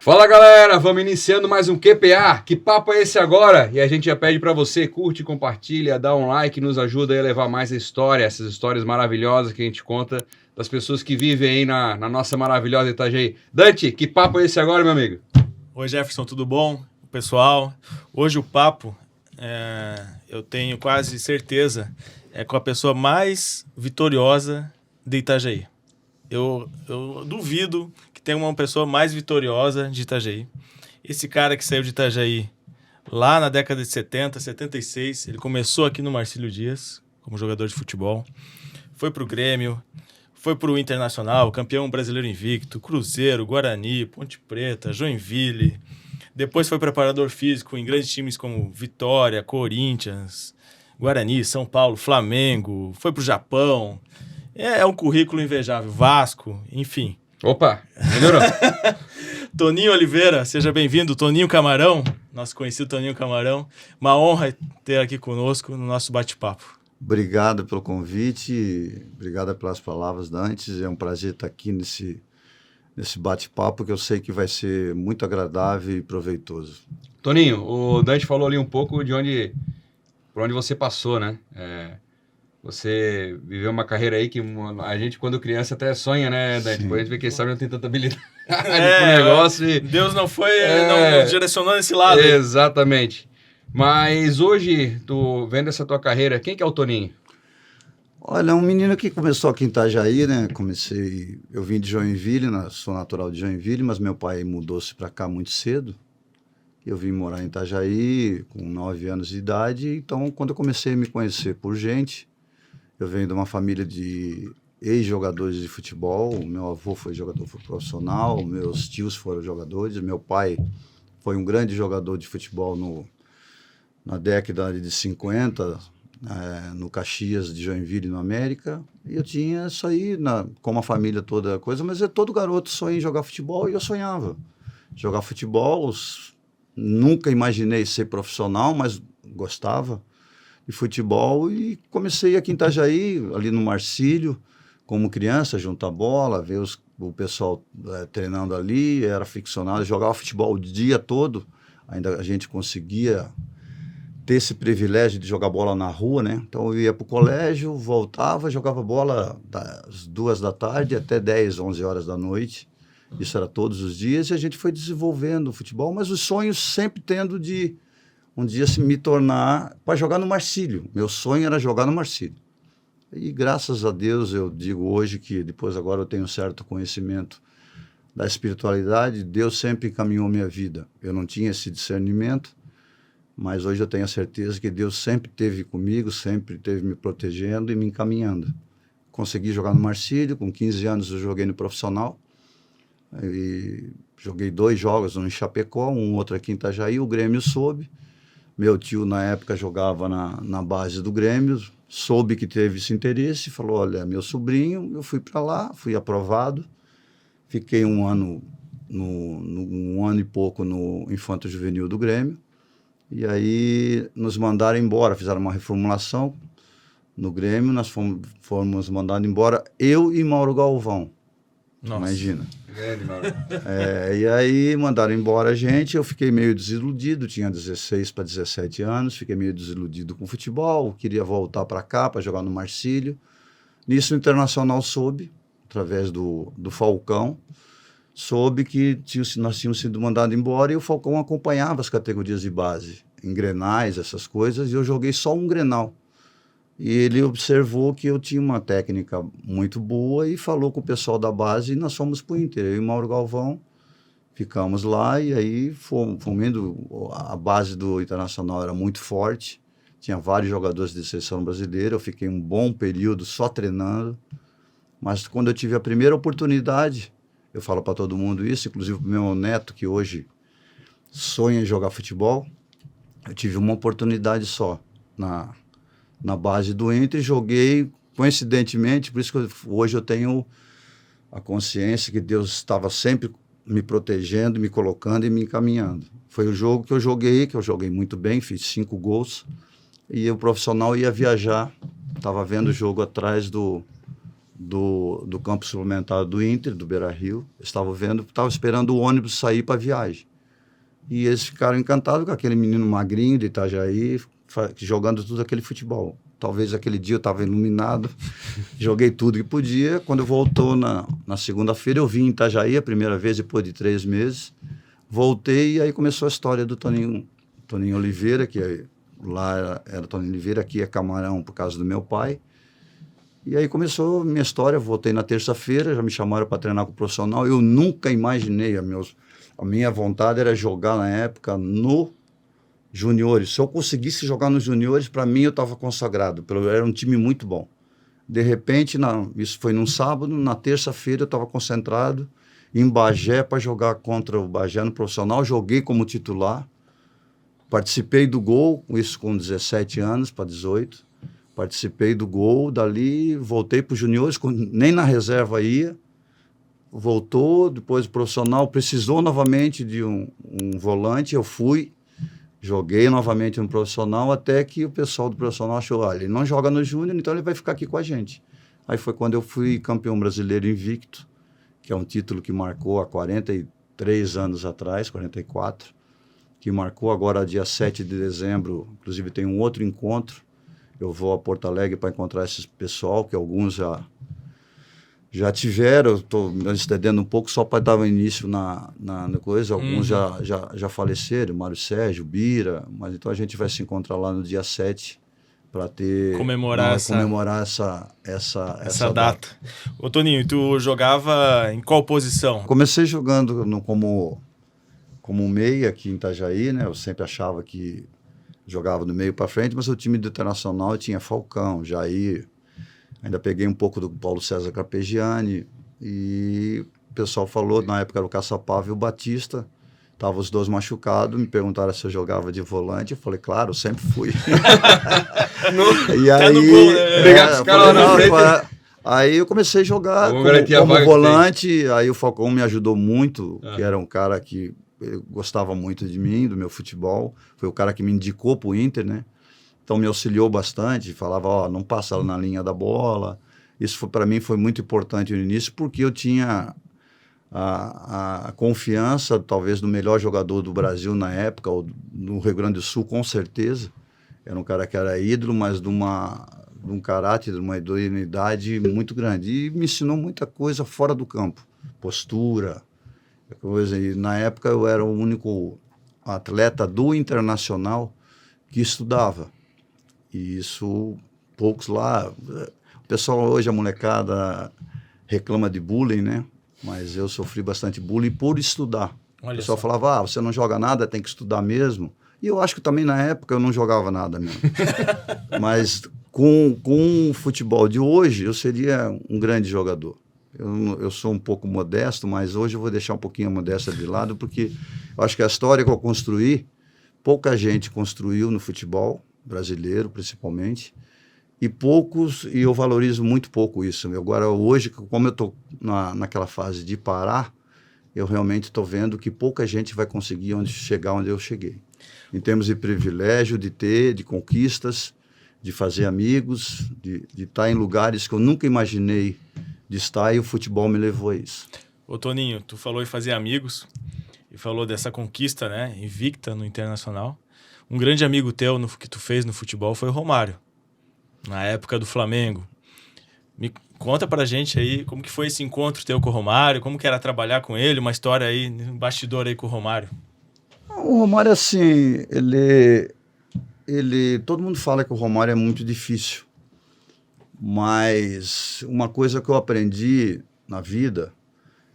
Fala galera, vamos iniciando mais um QPA. Que papo é esse agora? E a gente já pede para você, curte, compartilha, dá um like, nos ajuda aí a levar mais a história, essas histórias maravilhosas que a gente conta das pessoas que vivem aí na nossa maravilhosa Itajaí. Dante, que papo é esse agora, meu amigo? Oi Jefferson, tudo bom? Pessoal, hoje o papo, eu tenho quase certeza, é com a pessoa mais vitoriosa de Itajaí. Eu duvido que tenha uma pessoa mais vitoriosa de Itajaí. Esse cara que saiu de Itajaí lá na década de 70, 76, ele começou aqui no Marcílio Dias como jogador de futebol, foi pro Grêmio, foi pro Internacional, campeão brasileiro invicto, Cruzeiro, Guarani, Ponte Preta, Joinville. Depois foi preparador físico em grandes times como Vitória, Corinthians, Guarani, São Paulo, Flamengo, foi pro Japão. É um currículo invejável. Vasco, enfim. Opa, melhorou. Toninho Oliveira, seja bem-vindo. Toninho Camarão, nosso conhecido Toninho Camarão. Uma honra ter aqui conosco no nosso bate-papo. Obrigado pelo convite, obrigado pelas palavras, Dantes. É um prazer estar aqui nesse bate-papo que eu sei que vai ser muito agradável e proveitoso. Toninho, o Dante falou ali um pouco por onde você passou, né? Você viveu uma carreira aí que a gente, quando criança, até sonha, né, Dante? Depois a gente vê que sabe não tem tanta habilidade pro negócio. E... Deus não nos direcionou nesse lado. Exatamente. Mas hoje, tu vendo essa tua carreira, quem que é o Toninho? Olha, é um menino que começou aqui em Itajaí, né? Eu vim de Joinville, sou natural de Joinville, mas meu pai mudou-se para cá muito cedo. Eu vim morar em Itajaí com 9 anos de idade, então quando eu comecei a me conhecer por gente, eu venho de uma família de ex-jogadores de futebol. Meu avô foi jogador profissional, meus tios foram jogadores, meu pai foi um grande jogador de futebol na década de 50, no Caxias de Joinville, no América. E eu tinha isso aí, como a família toda coisa, mas todo garoto sonha em jogar futebol e eu sonhava. Jogar futebol, nunca imaginei ser profissional, mas gostava de futebol e comecei aqui em Itajaí, ali no Marcílio, como criança, juntar bola, ver o pessoal treinando ali, era aficionado, jogava futebol o dia todo, ainda a gente conseguia ter esse privilégio de jogar bola na rua, né? Então eu ia para o colégio, voltava, jogava bola das 2 da tarde até 10, 11 horas da noite, isso era todos os dias, e a gente foi desenvolvendo o futebol, mas os sonhos sempre tendo de um dia se me tornar para jogar no Marcílio. Meu sonho era jogar no Marcílio. E graças a Deus eu digo hoje que depois agora eu tenho um certo conhecimento da espiritualidade, Deus sempre encaminhou minha vida. Eu não tinha esse discernimento, mas hoje eu tenho a certeza que Deus sempre esteve comigo, sempre esteve me protegendo e me encaminhando. Consegui jogar no Marcílio, com 15 anos eu joguei no profissional, e joguei 2 jogos, um em Chapecó, um outro aqui em Itajaí, o Grêmio soube. Meu tio, na época, jogava na base do Grêmio, soube que teve esse interesse, falou, olha, meu sobrinho, eu fui para lá, fui aprovado, fiquei um ano e pouco no Infanto Juvenil do Grêmio, e aí nos mandaram embora, fizeram uma reformulação no Grêmio, nós fomos mandados embora, eu e Mauro Galvão. Nossa. Imagina. E aí mandaram embora a gente, eu fiquei meio desiludido, tinha 16 para 17 anos, fiquei meio desiludido com o futebol, queria voltar para cá para jogar no Marcílio. Nisso o Internacional soube, através do Falcão, soube que nós tínhamos sido mandados embora e o Falcão acompanhava as categorias de base, em grenais, essas coisas, e eu joguei só um grenal. E ele observou que eu tinha uma técnica muito boa e falou com o pessoal da base e nós fomos para o Inter. Eu e Mauro Galvão ficamos lá e aí fomos indo. A base do Internacional era muito forte, tinha vários jogadores de seleção brasileira, eu fiquei um bom período só treinando, mas quando eu tive a primeira oportunidade, eu falo para todo mundo isso, inclusive para o meu neto que hoje sonha em jogar futebol, eu tive uma oportunidade só na base do Inter, joguei coincidentemente, por isso que hoje eu tenho a consciência que Deus estava sempre me protegendo, me colocando e me encaminhando. Foi o jogo que eu joguei muito bem, fiz 5 gols, e o profissional ia viajar, estava vendo o jogo atrás do do campo suplementar do Inter, do Beira-Rio. Estava esperando o ônibus sair para a viagem. E eles ficaram encantados com aquele menino magrinho de Itajaí, jogando tudo aquele futebol. Talvez aquele dia eu estava iluminado, joguei tudo que podia. Quando voltou na segunda-feira, eu vim em Itajaí a primeira vez, depois de 3 meses. Voltei e aí começou a história do Toninho Oliveira, que lá era Toninho Oliveira, aqui é Camarão por causa do meu pai. E aí começou a minha história, voltei na terça-feira, já me chamaram para treinar com o profissional. Eu nunca imaginei, a minha vontade era jogar na época no juniores. Se eu conseguisse jogar nos juniores, para mim eu estava consagrado, era um time muito bom. De repente, isso foi num sábado, na terça-feira eu estava concentrado em Bagé para jogar contra o Bagé no profissional, joguei como titular, participei do gol, isso com 17 anos para 18, participei do gol, dali voltei para os juniores, nem na reserva ia, voltou, depois o profissional precisou novamente de um volante, eu fui, joguei novamente no profissional, até que o pessoal do profissional achou, olha, ele não joga no júnior, então ele vai ficar aqui com a gente. Aí foi quando eu fui campeão brasileiro invicto, que é um título que marcou há 43 anos atrás, 44, que marcou agora dia 7 de dezembro, inclusive tem um outro encontro, eu vou a Porto Alegre para encontrar esse pessoal, que alguns já tiveram, eu estou me estendendo um pouco só para dar início na coisa, alguns já faleceram, Mário Sérgio, Bira, mas então a gente vai se encontrar lá no dia 7 para comemorar essa data. Ô Toninho, tu jogava em qual posição? Comecei jogando como meia aqui em Itajaí, né? Eu sempre achava que jogava do meio para frente, mas o time do Internacional tinha Falcão, Jair, ainda peguei um pouco do Paulo César Carpegiani, e o pessoal falou, na época era o Caçapava e o Batista, estavam os dois machucados, me perguntaram se eu jogava de volante, eu falei, claro, eu sempre fui. E aí, no gol, né? Pegar os caras lá na frente. Aí eu comecei a jogar como volante, aí o Falcão me ajudou muito, que era um cara que gostava muito de mim, do meu futebol, foi o cara que me indicou para o Inter, né? Então me auxiliou bastante, falava, não passa na linha da bola. Isso para mim foi muito importante no início, porque eu tinha a confiança, talvez, do melhor jogador do Brasil na época, ou no Rio Grande do Sul, com certeza. Era um cara que era ídolo, mas de um caráter, de uma idoneidade muito grande. E me ensinou muita coisa fora do campo, postura, coisa. E na época eu era o único atleta do Internacional que estudava. E isso, poucos lá... O pessoal hoje, a molecada, reclama de bullying, né? Mas eu sofri bastante bullying por estudar. Olha, o pessoal falava, você não joga nada, tem que estudar mesmo. E eu acho que também na época eu não jogava nada mesmo. Mas com o futebol de hoje, eu seria um grande jogador. Eu sou um pouco modesto, mas hoje eu vou deixar um pouquinho a modéstia de lado, porque eu acho que a história que eu construí, pouca gente construiu no futebol brasileiro, principalmente, e eu valorizo muito pouco isso. Agora, hoje, como eu estou naquela fase de parar, eu realmente estou vendo que pouca gente vai conseguir chegar onde eu cheguei. Em termos de privilégio, de conquistas, de fazer amigos, de estar em lugares que eu nunca imaginei de estar, e o futebol me levou a isso. Ô Toninho, tu falou em fazer amigos, e falou dessa conquista, né, invicta no Internacional. Um grande amigo teu que tu fez no futebol foi o Romário, na época do Flamengo. Me conta pra gente aí como que foi esse encontro teu com o Romário, como que era trabalhar com ele, uma história aí, um bastidor aí com o Romário. O Romário, assim, todo mundo fala que o Romário é muito difícil, mas uma coisa que eu aprendi na vida,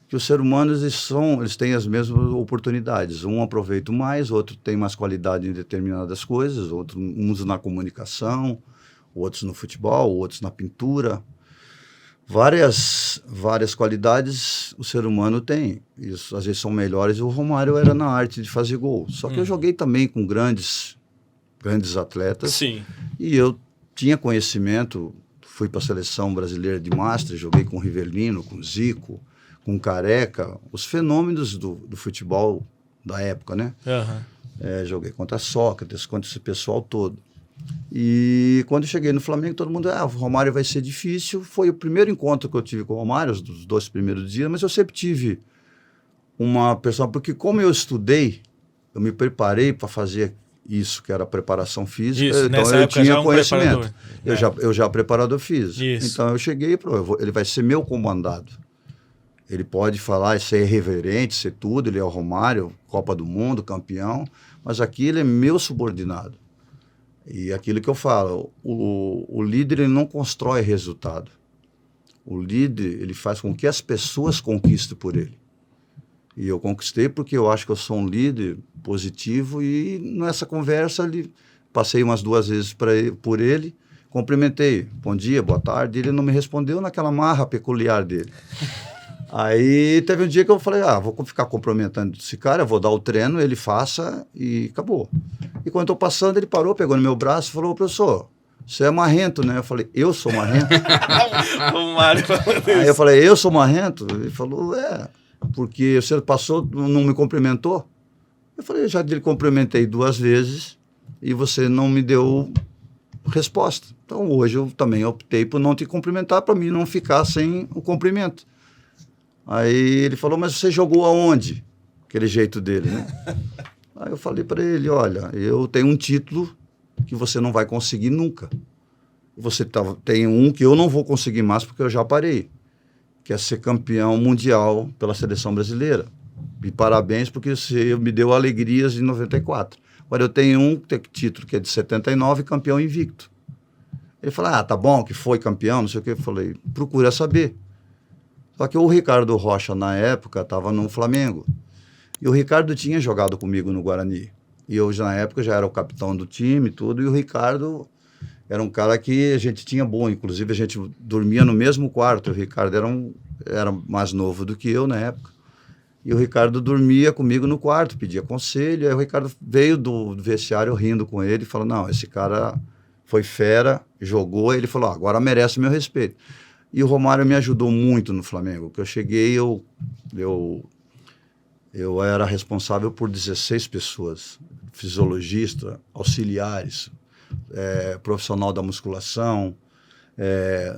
que os seres humanos eles têm as mesmas oportunidades. Um aproveita mais, outro tem mais qualidade em determinadas coisas, uns na comunicação, outros no futebol, outros na pintura. Várias qualidades o ser humano tem. Isso, às vezes são melhores. O Romário era na arte de fazer gol. Só que eu joguei também com grandes atletas. Sim. E eu tinha conhecimento, fui para a seleção brasileira de Master, joguei com o Rivelino, com o Zico, com o Careca, os fenômenos do futebol da época, né? Uhum. Joguei contra Sócrates, contra esse pessoal todo. E quando eu cheguei no Flamengo, todo mundo, o Romário vai ser difícil. Foi o primeiro encontro que eu tive com o Romário, os 2 primeiros dias, mas eu sempre tive uma pessoa, porque como eu estudei, eu me preparei para fazer isso, que era preparação física, Isso, então nessa eu época tinha já conhecimento. preparador. Eu já preparador físico. Isso. Então eu cheguei e falei, ele vai ser meu comandado. Ele pode falar, ser irreverente, ser tudo, ele é o Romário, Copa do Mundo, campeão, mas aqui ele é meu subordinado. E aquilo que eu falo, o líder ele não constrói resultado. O líder ele faz com que as pessoas conquistem por ele. E eu conquistei porque eu acho que eu sou um líder positivo e nessa conversa passei umas 2 vezes por ele, cumprimentei, bom dia, boa tarde, ele não me respondeu naquela marra peculiar dele. Aí teve um dia que eu falei, vou ficar comprometendo esse cara, eu vou dar o treino, ele faça e acabou. E quando eu tô passando, ele parou, pegou no meu braço e falou, professor, você é marrento, né? Eu falei, eu sou marrento? O Mário falando isso. Aí eu falei, eu sou marrento? Ele falou, porque você passou, não me cumprimentou? Eu falei, eu já lhe cumprimentei 2 vezes e você não me deu resposta. Então hoje eu também optei por não te cumprimentar para mim não ficar sem o cumprimento. Aí ele falou, mas você jogou aonde? Aquele jeito dele, né? Aí eu falei para ele, olha, eu tenho um título que você não vai conseguir nunca. Você tem um que eu não vou conseguir mais porque eu já parei, que é ser campeão mundial pela seleção brasileira. E parabéns porque você me deu alegrias em 94. Agora eu tenho um título que é de 79, campeão invicto. Ele falou, tá bom, que foi campeão, não sei o que. Eu falei, procura saber. Só que o Ricardo Rocha, na época, estava no Flamengo. E o Ricardo tinha jogado comigo no Guarani. E eu, na época, já era o capitão do time e tudo. E o Ricardo era um cara que a gente tinha bom. Inclusive, a gente dormia no mesmo quarto. O Ricardo era mais novo do que eu na época. E o Ricardo dormia comigo no quarto, pedia conselho. Aí o Ricardo veio do vestiário rindo com ele e falou, não, esse cara foi fera, jogou. Ele falou, agora merece meu respeito. E o Romário me ajudou muito no Flamengo. Que eu cheguei, eu era responsável por 16 pessoas, fisiologista, auxiliares, profissional da musculação,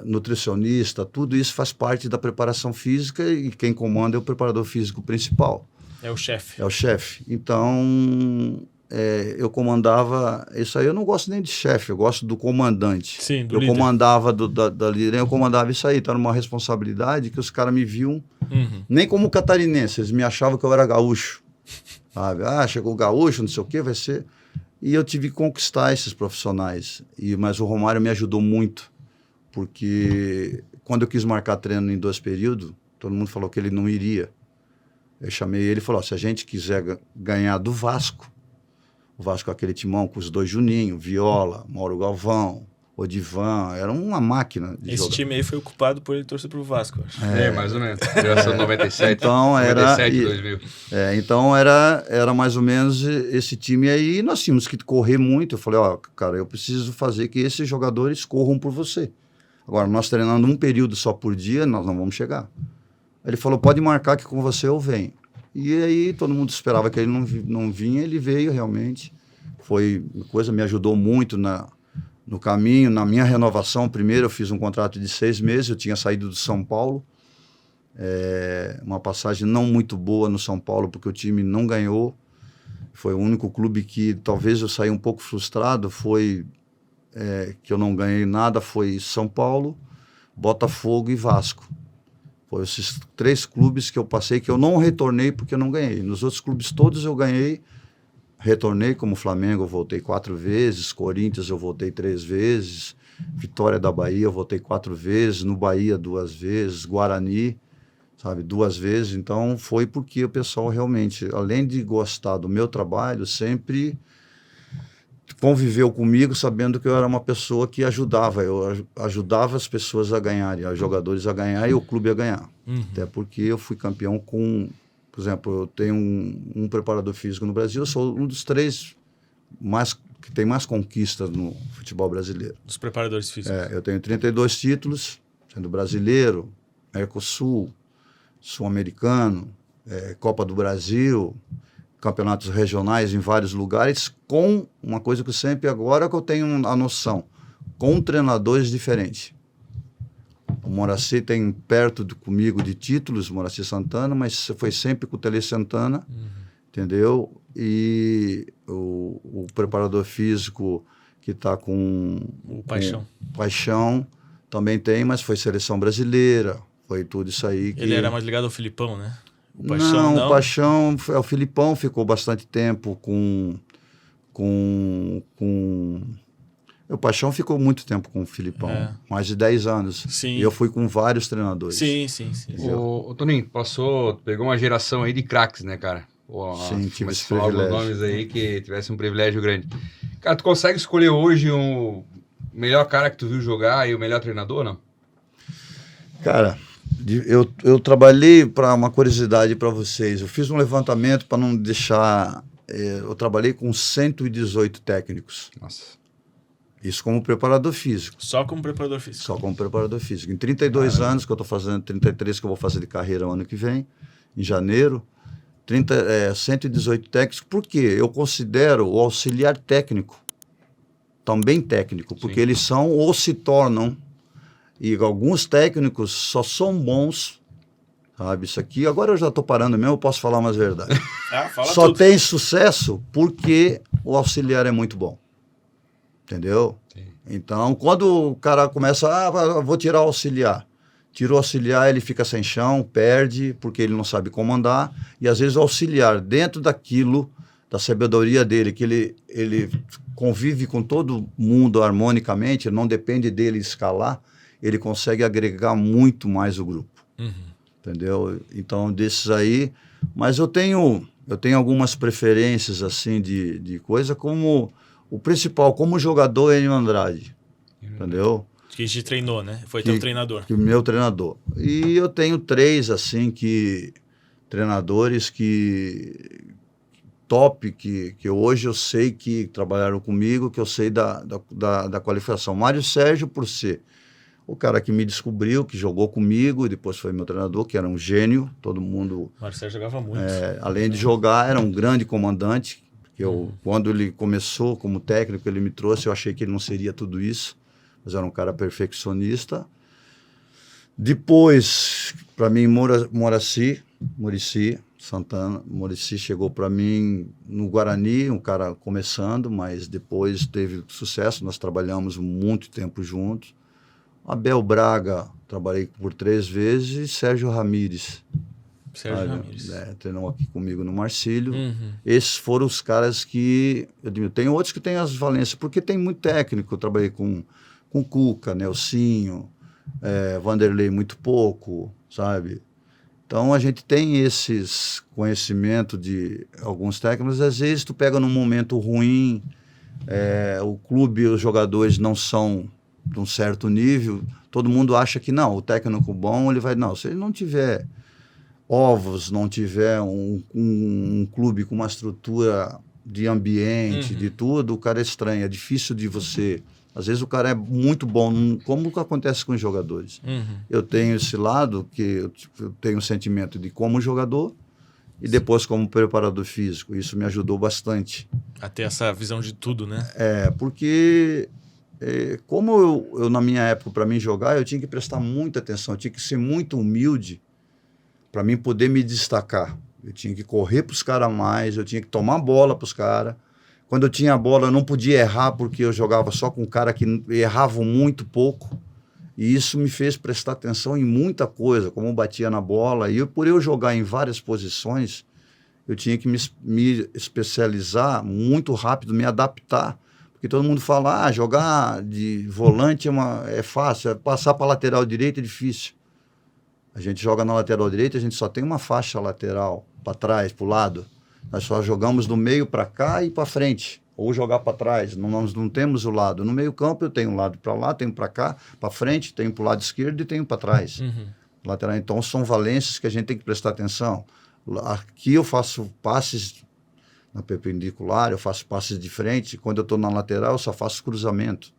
nutricionista, tudo isso faz parte da preparação física e quem comanda é o preparador físico principal. É o chefe. É o chefe. Então, eu comandava, isso aí eu não gosto nem de chefe, eu gosto do comandante. Sim, do eu líder. comandava da líder, eu comandava isso aí, então era uma responsabilidade que os caras me viam, nem como catarinense, eles me achavam que eu era gaúcho, sabe? Chegou o gaúcho, não sei o que, vai ser... E eu tive que conquistar esses profissionais, mas o Romário me ajudou muito, porque quando eu quis marcar treino em 2 períodos, todo mundo falou que ele não iria. Eu chamei ele e falou, se a gente quiser ganhar do Vasco, o Vasco aquele timão com os 2 Juninho, Viola, Mauro Galvão, Odivan, era uma máquina de Esse jogar. time aí foi ocupado por ele torcer pro Vasco, eu acho. Mais ou menos. Geração 97, Então, 97, 2000. Então era mais ou menos esse time aí, e nós tínhamos que correr muito. Eu falei, cara, eu preciso fazer que esses jogadores corram por você. Agora, nós treinando um período só por dia, nós não vamos chegar. Ele falou, pode marcar que com você eu venho. E aí todo mundo esperava que ele não vinha, ele veio realmente. Foi uma coisa, me ajudou muito no caminho, na minha renovação. Primeiro eu fiz um contrato de 6 meses, eu tinha saído do São Paulo. Uma passagem não muito boa no São Paulo, porque o time não ganhou. Foi o único clube que talvez eu saí um pouco frustrado, que eu não ganhei nada, foi São Paulo, Botafogo e Vasco. Foi esses 3 clubes que eu passei, que eu não retornei porque eu não ganhei. Nos outros clubes todos eu ganhei, retornei, como Flamengo eu voltei 4 vezes, Corinthians eu voltei 3 vezes, Vitória da Bahia eu voltei 4 vezes, no Bahia 2 vezes, Guarani, sabe, 2 vezes. Então foi porque o pessoal realmente, além de gostar do meu trabalho, sempre conviveu comigo sabendo que eu era uma pessoa que ajudava. Eu ajudava as pessoas a ganharem, os jogadores a ganhar e o clube a ganhar. Até porque eu fui campeão com... Por exemplo, eu tenho um preparador físico no Brasil, eu sou um dos 3 que tem mais conquistas no futebol brasileiro. Dos preparadores físicos. Eu tenho 32 títulos, sendo brasileiro, Mercosul, Sul-Americano, Copa do Brasil, campeonatos regionais em vários lugares, com uma coisa que eu sempre, agora que eu tenho a noção, com treinadores diferentes. O Moraci tem perto comigo de títulos, Moraci Santana, mas foi sempre com o Tele Santana, entendeu? E o preparador físico que está com O Paixão. Paixão também tem, mas foi seleção brasileira, foi tudo isso aí. Ele era mais ligado ao Filipão, né? O Paixão, o Filipão ficou bastante tempo o Paixão ficou muito tempo com o Filipão, mais de 10 anos. Sim. E eu fui com vários treinadores. Sim. O Toninho, pegou uma geração aí de craques, né, cara? Sim, tive esse falar alguns privilégio. nomes aí que tivesse um privilégio grande. Cara, tu consegue escolher hoje o melhor cara que tu viu jogar e o melhor treinador, não? Cara, eu trabalhei, para uma curiosidade para vocês, eu fiz um levantamento para não deixar... eu trabalhei com 118 técnicos. Nossa. Isso como preparador físico. Só como preparador físico. Só como preparador físico. Em 32 anos que eu estou fazendo, 33 que eu vou fazer de carreira ano que vem, em janeiro, 118 técnicos. Por quê? Eu considero o auxiliar técnico também técnico, porque eles são ou se tornam, e alguns técnicos só são bons, sabe? Isso aqui, agora eu já estou parando mesmo, eu posso falar umas verdades. Fala Só tudo. tem sucesso porque o auxiliar é muito bom. Entendeu? Sim. Então, quando o cara começa, vou tirar o auxiliar. Tira o auxiliar, ele fica sem chão, perde, porque ele não sabe comandar. E às vezes o auxiliar, dentro daquilo, da sabedoria dele, que ele convive com todo mundo harmonicamente, não depende dele escalar, ele consegue agregar muito mais o grupo. Entendeu? Então, desses aí... Mas eu tenho algumas preferências, assim, de coisa, como... O principal, como jogador, é Enio Andrade, entendeu? Que te treinou, né? Foi teu treinador. Meu treinador. E eu tenho 3, assim, treinadores top, que hoje eu sei que trabalharam comigo, que eu sei da qualificação. Mário Sérgio, por ser o cara que me descobriu, que jogou comigo, e depois foi meu treinador, que era um gênio, todo mundo... Mário Sérgio jogava muito. Além de jogar, era um grande comandante. Quando ele começou como técnico, ele me trouxe, eu achei que ele não seria tudo isso, mas era um cara perfeccionista. Depois, para mim, Muricy Santana, Muricy chegou para mim no Guarani, um cara começando, mas depois teve sucesso, nós trabalhamos muito tempo juntos. Abel Braga, trabalhei por 3 vezes, e Sérgio Ramírez. Ramírez. Treinou aqui comigo no Marcílio. Esses foram os caras que... Eu digo, tem outros que têm as valências, porque tem muito técnico. Eu trabalhei com Cuca, Nelsinho, Vanderlei muito pouco, sabe? Então, a gente tem esses conhecimentos de alguns técnicos. Às vezes, tu pega num momento ruim, o clube, os jogadores não são de um certo nível, todo mundo acha que não, o técnico bom, ele vai... Não, se ele não tiver... ovos, não tiver um clube com uma estrutura de ambiente, de tudo, o cara é estranho, é difícil de você... Às vezes o cara é muito bom, como que acontece com os jogadores. Eu tenho esse lado, que eu tenho um sentimento de como jogador e depois como preparador físico. Isso me ajudou bastante. A ter essa visão de tudo, né? Porque... como eu, na minha época, para mim jogar, eu tinha que prestar muita atenção, eu tinha que ser muito humilde para mim poder me destacar. Eu tinha que correr para os caras mais, eu tinha que tomar bola para os caras. Quando eu tinha a bola, eu não podia errar, porque eu jogava só com cara que erravam muito pouco. E isso me fez prestar atenção em muita coisa, como eu batia na bola. E por eu jogar em várias posições, eu tinha que me especializar muito rápido, me adaptar. Porque todo mundo fala, jogar de volante é fácil, passar para a lateral direita é difícil. A gente joga na lateral direita, a gente só tem uma faixa lateral, para trás, para o lado. Nós só jogamos do meio para cá e para frente, ou jogar para trás, nós não temos o lado. No meio campo eu tenho um lado para lá, tenho para cá, para frente, tenho para o lado esquerdo e tenho para trás. Lateral. Então são valências que a gente tem que prestar atenção. Aqui eu faço passes na perpendicular, eu faço passes de frente, quando eu estou na lateral eu só faço cruzamento.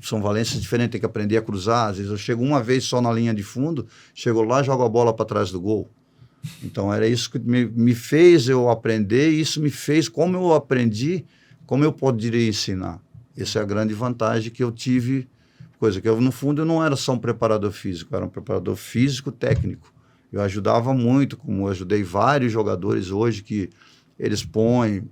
São valências diferentes, tem que aprender a cruzar. Às vezes eu chego uma vez só na linha de fundo, chego lá, jogo a bola para trás do gol. Então era isso que me fez eu aprender, e isso me fez, como eu aprendi, como eu poderia ensinar. Essa é a grande vantagem que eu tive, coisa que eu, no fundo, eu não era só um preparador físico, eu era um preparador físico técnico. Eu ajudava muito, como eu ajudei vários jogadores hoje que eles põem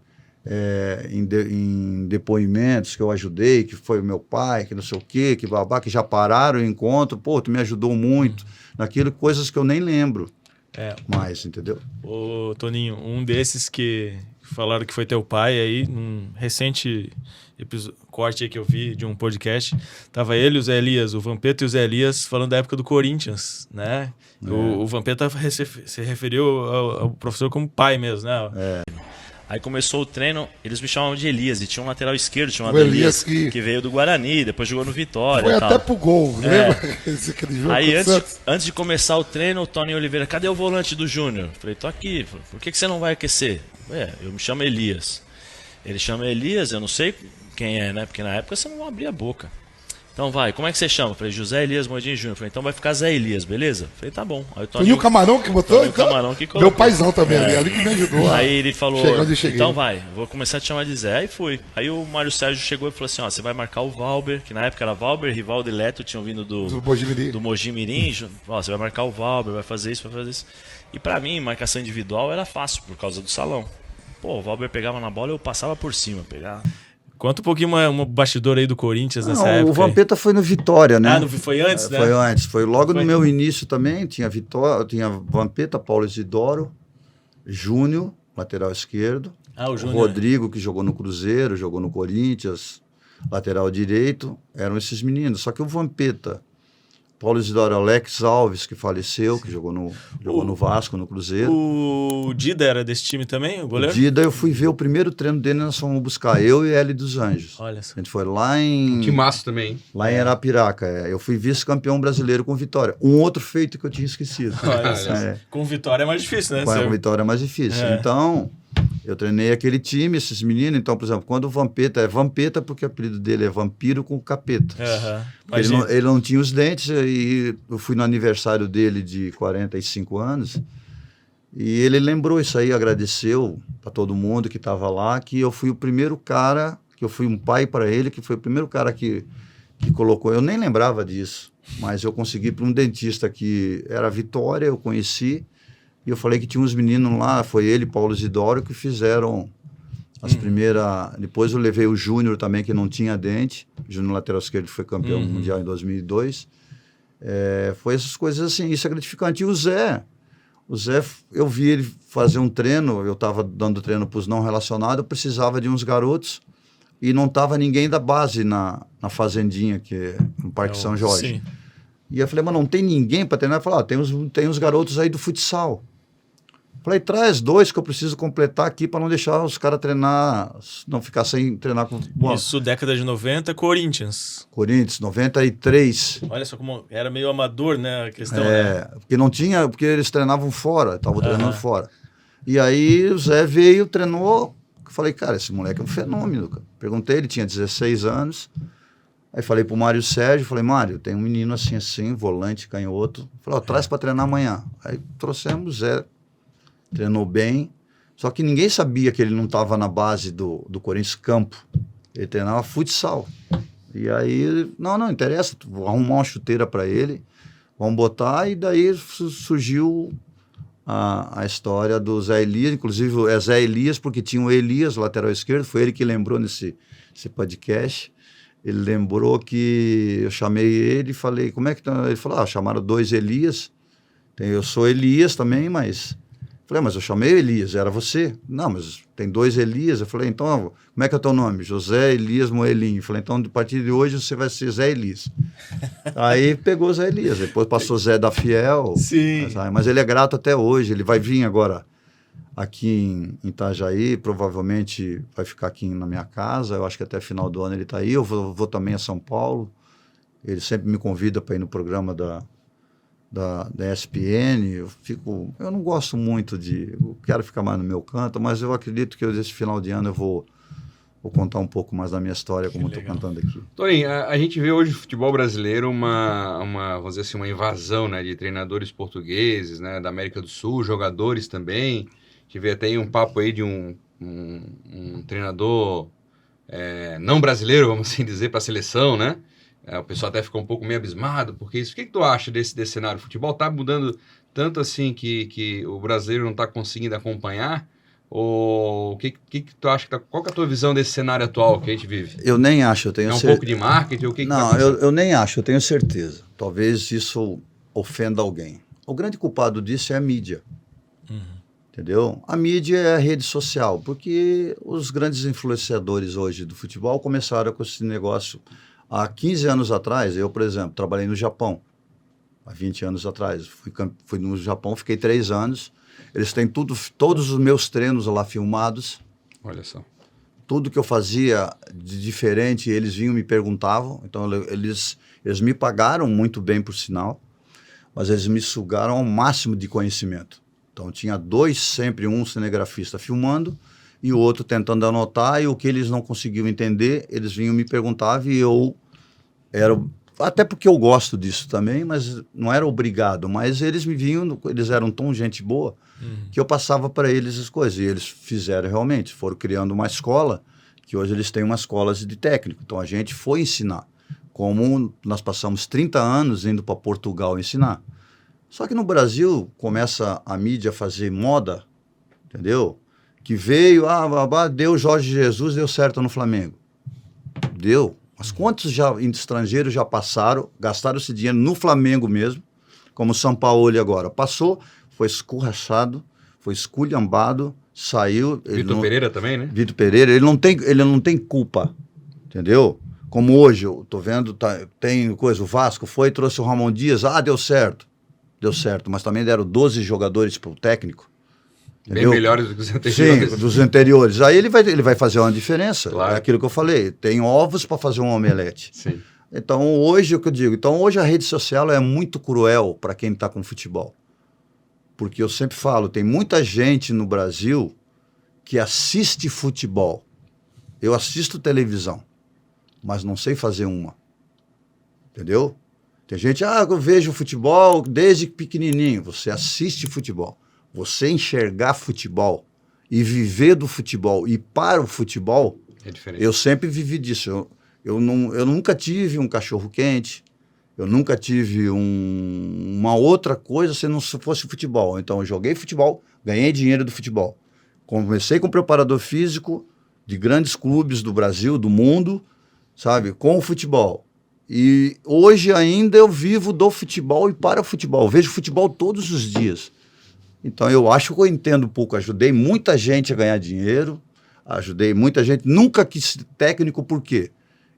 em depoimentos que eu ajudei, que foi o meu pai, que não sei o quê, que babá, que já pararam o encontro, pô, tu me ajudou muito naquilo, coisas que eu nem lembro mais, entendeu? Ô, Toninho, um desses que falaram que foi teu pai aí, num recente corte aí que eu vi de um podcast, tava ele e o Zé Elias, o Vampeta e o Zé Elias, falando da época do Corinthians, né? O Vampeta se referiu ao professor como pai mesmo, né? Aí começou o treino, eles me chamavam de Elias, e tinha um lateral esquerdo chamado O Elias, Elias que veio do Guarani, depois jogou no Vitória Foi e até tal. pro gol, lembra? Aquele jogo Aí com o Santos? antes de começar o treino, o Tony Oliveira, cadê o volante do Júnior? Falei, tô aqui. Falei, por que você não vai aquecer? Eu me chamo Elias. Ele chama Elias, eu não sei quem é, né? Porque na época você não abria a boca. Então vai, como é que você chama? Falei, José Elias Moedinho Júnior. Falei, então vai ficar Zé Elias, beleza? Falei, tá bom. Aí o Toninho Camarão que botou? Toninho Então? Camarão que colocou. Meu paizão também ali que me ajudou. Aí ele falou, chegar onde eu cheguei. então vai, vou começar a te chamar de Zé. Aí fui. Aí o Mário Sérgio chegou e falou assim, ó, você vai marcar o Valber, que na época era Valber, Rivaldo e Leto, tinham vindo Do Mojimirim. do Mogi Mirim. Ó, você vai marcar o Valber, vai fazer isso, vai fazer isso. E pra mim, marcação individual era fácil, por causa do salão. Pô, o Valber pegava na bola e eu passava por cima, pegava... Conta um pouquinho uma bastidor aí do Corinthians nessa época. O Vampeta foi no Vitória, né? Ah, foi antes, né? Foi antes. Foi logo Foi. no meu início também. Tinha Vitória, tinha Vampeta, Paulo Isidoro, Júnior, lateral esquerdo. Ah, o Júnior. Rodrigo, que jogou no Cruzeiro, jogou no Corinthians, lateral direito. Eram esses meninos. Só que o Vampeta, Paulo Isidoro, Alex Alves, que faleceu, que jogou no Vasco, no Cruzeiro. O Dida era desse time também, o goleiro? O Dida, eu fui ver o primeiro treino dele, nós fomos buscar, eu e Hélio dos Anjos. Olha só. A gente foi lá em... Que massa também, hein? Lá em Arapiraca, Eu fui vice-campeão brasileiro com Vitória. Um outro feito que eu tinha esquecido. Olha só. É. Com vitória é mais difícil, né? Com a Vitória é mais difícil. É. Então, eu treinei aquele time, esses meninos. Então, por exemplo, quando o Vampeta... É Vampeta porque o apelido dele é vampiro com capeta. Aham. Porque ele não tinha os dentes, e eu fui no aniversário dele de 45 anos, e ele lembrou isso aí, agradeceu para todo mundo que estava lá, que eu fui o primeiro cara, que eu fui um pai para ele, que foi o primeiro cara que colocou, eu nem lembrava disso, mas eu consegui para um dentista que era Vitória, eu conheci, e eu falei que tinha uns meninos lá, foi ele, Paulo Isidoro, que fizeram as primeiras... Depois eu levei o Júnior também, que não tinha dente. O Júnior lateral esquerdo foi campeão mundial em 2002. Foi essas coisas assim, isso é gratificante. E o Zé, eu vi ele fazer um treino, eu estava dando treino para os não relacionados, eu precisava de uns garotos e não estava ninguém da base na fazendinha, que é no Parque São Jorge. Sim. E eu falei, mas não tem ninguém para treinar? Eu falei, tem uns garotos aí do futsal. Falei, traz dois que eu preciso completar aqui para não deixar os caras treinar, não ficar sem treinar com bola. Isso, década de 90, Corinthians. Corinthians, 93. Olha só como era meio amador, né, a questão, né? Porque não tinha, porque eles treinavam fora, estavam treinando fora. E aí o Zé veio, treinou, eu falei, cara, esse moleque é um fenômeno, cara. Perguntei, ele tinha 16 anos. Aí falei pro Mário Sérgio, falei, Mário, tem um menino assim, volante, canhoto. Falei, traz para treinar amanhã. Aí trouxemos o Zé. Treinou bem, só que ninguém sabia que ele não estava na base do Corinthians Campo. Ele treinava futsal. E aí, não interessa, vou arrumar uma chuteira para ele, vamos botar, e daí surgiu a história do Zé Elias, inclusive é Zé Elias, porque tinha o Elias, lateral esquerdo, foi ele que lembrou nesse podcast. Ele lembrou que eu chamei ele e falei, como é que tá? Ele falou, chamaram dois Elias, eu sou Elias também, mas... Falei, mas eu chamei Elias, era você? Não, mas tem dois Elias. Eu falei, então, como é que é o teu nome? José Elias Moelinho. Falei, então, a partir de hoje você vai ser Zé Elias. Aí pegou Zé Elias, depois passou Zé da Fiel. Sim. Mas ele é grato até hoje, ele vai vir agora aqui em Itajaí, provavelmente vai ficar aqui na minha casa, eu acho que até final do ano ele está aí, eu vou também a São Paulo, ele sempre me convida para ir no programa da ESPN, eu não gosto muito eu quero ficar mais no meu canto, mas eu acredito que esse final de ano eu vou contar um pouco mais da minha história, como eu estou contando aqui. Toninho, a gente vê hoje no futebol brasileiro vamos dizer assim, uma invasão, né, de treinadores portugueses, né, da América do Sul, jogadores também. A gente vê até aí um papo aí de um treinador não brasileiro, vamos assim dizer, para a seleção, né? O pessoal até ficou um pouco meio abismado, porque isso. O que tu acha desse cenário? O futebol tá mudando tanto assim que o brasileiro não está conseguindo acompanhar? Ou o que tu acha? Qual que é a tua visão desse cenário atual que a gente vive? Eu nem acho, eu tenho certeza. É um pouco de marketing? O que não, eu nem acho, eu tenho certeza. Talvez isso ofenda alguém. O grande culpado disso é a mídia. Entendeu? A mídia é a rede social, porque os grandes influenciadores hoje do futebol começaram com esse negócio há 15 anos atrás. Eu, por exemplo, trabalhei no Japão, há 20 anos atrás. Fui no Japão, fiquei 3 anos. Eles têm todos os meus treinos lá filmados. Olha só. Tudo que eu fazia de diferente, eles vinham e me perguntavam. Então, eles me pagaram muito bem, por sinal, mas eles me sugaram ao máximo de conhecimento. Então, tinha 2 sempre, um cinegrafista filmando e o outro tentando anotar, e o que eles não conseguiam entender, eles vinham me perguntavam e eu era... Até porque eu gosto disso também, mas não era obrigado. Mas eles me vinham, eles eram tão gente boa, que eu passava para eles as coisas. E eles fizeram realmente, foram criando uma escola, que hoje eles têm uma escola de técnico. Então a gente foi ensinar. Como nós passamos 30 anos indo para Portugal ensinar. Só que no Brasil começa a mídia a fazer moda, entendeu? Que veio, deu Jorge Jesus, deu certo no Flamengo. Deu. Mas quantos estrangeiros já passaram, gastaram esse dinheiro no Flamengo mesmo, como o São Paulo agora? Passou, foi escorraçado, foi esculhambado, saiu... Vitor Pereira também, né? Vitor Pereira, ele não tem culpa, entendeu? Como hoje, eu tô vendo, tem coisa, o Vasco foi e trouxe o Ramon Dias, deu certo, mas também deram 12 jogadores para o técnico. Entendeu? Bem melhores do que os anteriores. Sim, dos anteriores. Aí ele vai fazer uma diferença. Claro. É aquilo que eu falei. Tem ovos para fazer um omelete. Sim. Então, hoje, o que eu digo? Então, hoje a rede social é muito cruel para quem está com futebol. Porque eu sempre falo, tem muita gente no Brasil que assiste futebol. Eu assisto televisão, mas não sei fazer uma. Entendeu? Tem gente, eu vejo futebol desde pequenininho. Você assiste futebol. Você enxergar futebol e viver do futebol e para o futebol, é diferente. Eu sempre vivi disso. Eu nunca tive um cachorro-quente, eu nunca tive uma outra coisa se não fosse futebol. Então, eu joguei futebol, ganhei dinheiro do futebol. Comecei com preparador físico de grandes clubes do Brasil, do mundo, sabe, com o futebol. E hoje ainda eu vivo do futebol e para o futebol. Eu vejo futebol todos os dias. Então, eu acho que eu entendo um pouco. Ajudei muita gente a ganhar dinheiro, ajudei muita gente. Nunca quis ser técnico, por quê?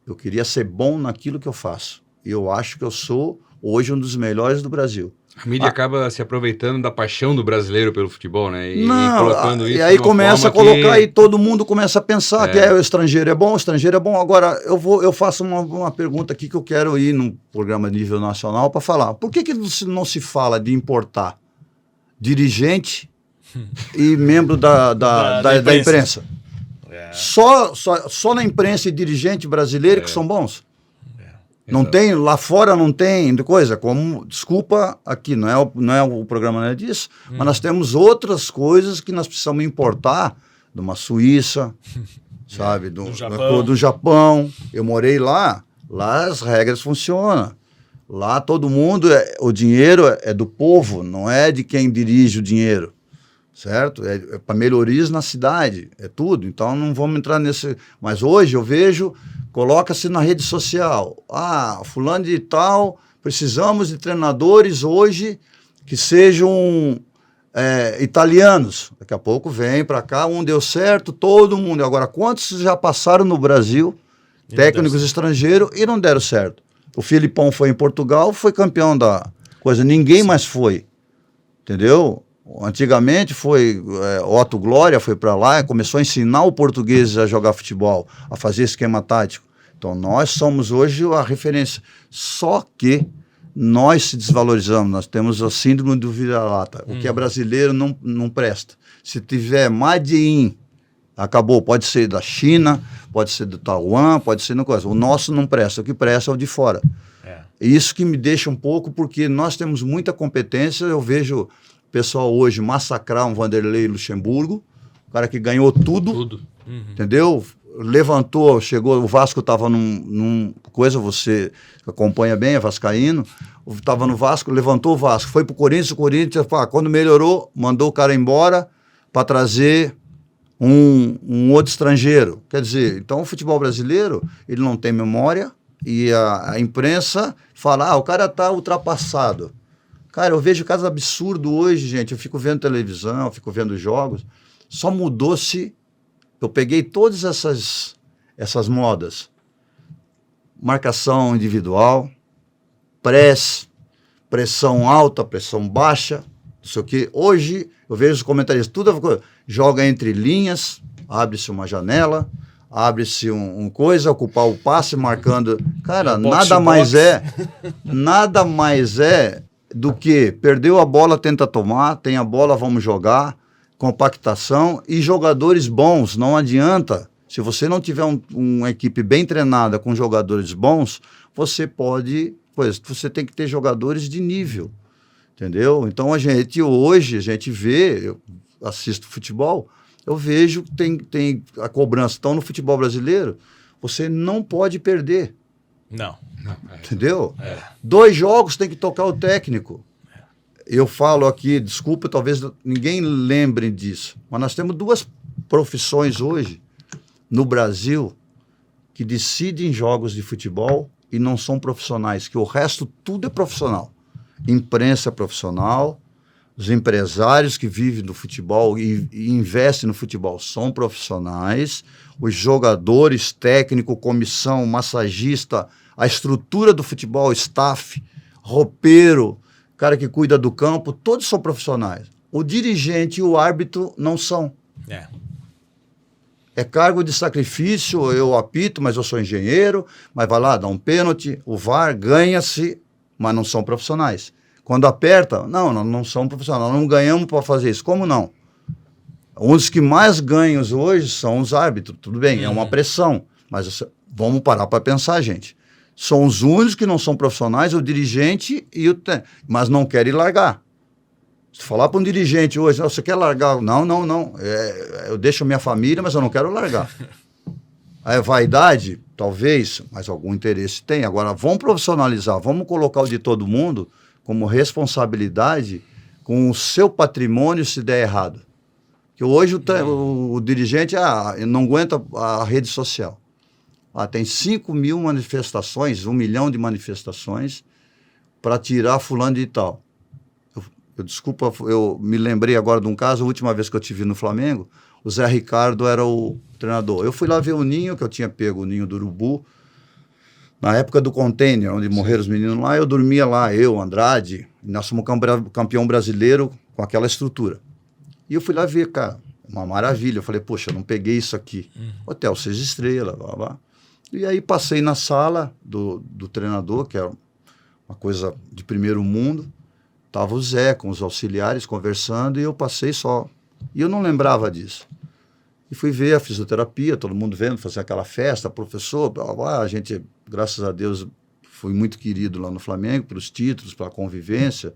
Eu queria ser bom naquilo que eu faço. E eu acho que eu sou, hoje, um dos melhores do Brasil. A mídia acaba se aproveitando da paixão do brasileiro pelo futebol, né? E colocando isso. E aí começa a colocar e todo mundo começa a pensar que o estrangeiro é bom, o estrangeiro é bom. Agora, eu faço uma pergunta aqui que eu quero ir num programa de nível nacional para falar. Por que não se fala de importar dirigente e membro da imprensa? Só na imprensa e dirigente brasileiro que são bons? Não tem, lá fora não tem coisa, como, desculpa, aqui não é o programa, não é disso, mas nós temos outras coisas que nós precisamos importar de uma Suíça, sabe, do Japão. Eu morei lá as regras funcionam. Lá todo mundo, o dinheiro é do povo, não é de quem dirige o dinheiro, certo? É para melhorias na cidade, é tudo. Então não vamos entrar nesse... Mas hoje eu vejo, coloca-se na rede social, fulano de tal, precisamos de treinadores hoje que sejam italianos. Daqui a pouco vem para cá, deu certo, todo mundo. Agora, quantos já passaram no Brasil, técnicos estrangeiros, e não deram certo? O Filipão foi em Portugal, foi campeão da coisa, ninguém mais foi, entendeu? Antigamente foi, Otto Glória foi para lá, começou a ensinar o português a jogar futebol, a fazer esquema tático. Então nós somos hoje a referência, só que nós se desvalorizamos, nós temos a síndrome do vira-lata, o que é brasileiro não presta. Se tiver Made in Acabou. Pode ser da China, pode ser do Taiwan, pode ser no coisa. O nosso não presta, o que presta é o de fora. Isso que me deixa um pouco, porque nós temos muita competência. Eu vejo o pessoal hoje massacrar um Vanderlei Luxemburgo, o cara que ganhou tudo. Entendeu? Levantou, chegou, o Vasco estava num coisa, você acompanha bem, é vascaíno, estava no Vasco, levantou o Vasco, foi pro Corinthians, o Corinthians, quando melhorou, mandou o cara embora para trazer um outro estrangeiro. Quer dizer, então o futebol brasileiro, ele não tem memória, e a imprensa fala, o cara tá ultrapassado. Cara, eu vejo casos absurdos hoje, gente, eu fico vendo televisão, eu fico vendo jogos, só mudou-se, eu peguei todas essas modas, marcação individual, pressão alta, pressão baixa, não sei o quê. Hoje, eu vejo os comentaristas, tudo joga entre linhas, abre-se uma janela, abre-se um coisa, ocupar o passe, marcando. Cara, nada mais é do que perdeu a bola, tenta tomar, tem a bola, vamos jogar, compactação e jogadores bons. Não adianta. Se você não tiver uma equipe bem treinada com jogadores bons, você tem que ter jogadores de nível, entendeu? Então hoje a gente vê, eu assisto futebol, eu vejo que tem a cobrança. Então, no futebol brasileiro, você não pode perder. Não. Entendeu? 2 jogos tem que tocar o técnico. Eu falo aqui, desculpa, talvez ninguém lembre disso, mas nós temos 2 profissões hoje no Brasil que decidem jogos de futebol e não são profissionais, que o resto tudo é profissional. Imprensa é profissional, os empresários que vivem do futebol e investem no futebol são profissionais, os jogadores, técnico, comissão, massagista, a estrutura do futebol, staff, roupeiro, cara que cuida do campo, todos são profissionais. O dirigente e o árbitro não são. É cargo de sacrifício, eu apito, mas eu sou engenheiro, mas vai lá, dá um pênalti, o VAR ganha-se, mas não são profissionais. Quando aperta, não são profissionais, não ganhamos para fazer isso. Como não? Um dos que mais ganham hoje são os árbitros, tudo bem, é uma pressão, mas vamos parar para pensar, gente. São os únicos que não são profissionais, o dirigente mas não querem largar. Se falar para um dirigente hoje, você quer largar? Não. Eu deixo minha família, mas eu não quero largar. A vaidade, talvez, mas algum interesse tem. Agora, vamos profissionalizar, vamos colocar o de todo mundo como responsabilidade com o seu patrimônio se der errado. Que hoje o dirigente não aguenta a rede social. Tem 5.000 manifestações, 1 milhão de manifestações para tirar fulano de tal. Desculpa, eu me lembrei agora de um caso, a última vez que eu estive no Flamengo, o Zé Ricardo era o treinador. Eu fui lá ver o ninho, que eu tinha pego o ninho do urubu, na época do container, onde morreram os meninos lá, eu dormia lá, Andrade, nós fomos campeão brasileiro com aquela estrutura. E eu fui lá ver, cara, uma maravilha. Eu falei, poxa, eu não peguei isso aqui. Hotel 6 estrelas, blá, blá. E aí passei na sala do treinador, que era uma coisa de primeiro mundo. Tava o Zé com os auxiliares conversando e eu passei só. E eu não lembrava disso. E fui ver a fisioterapia, todo mundo vendo, fazer aquela festa, professor, blá, blá. A gente, graças a Deus, fui muito querido lá no Flamengo, pelos títulos, pela convivência.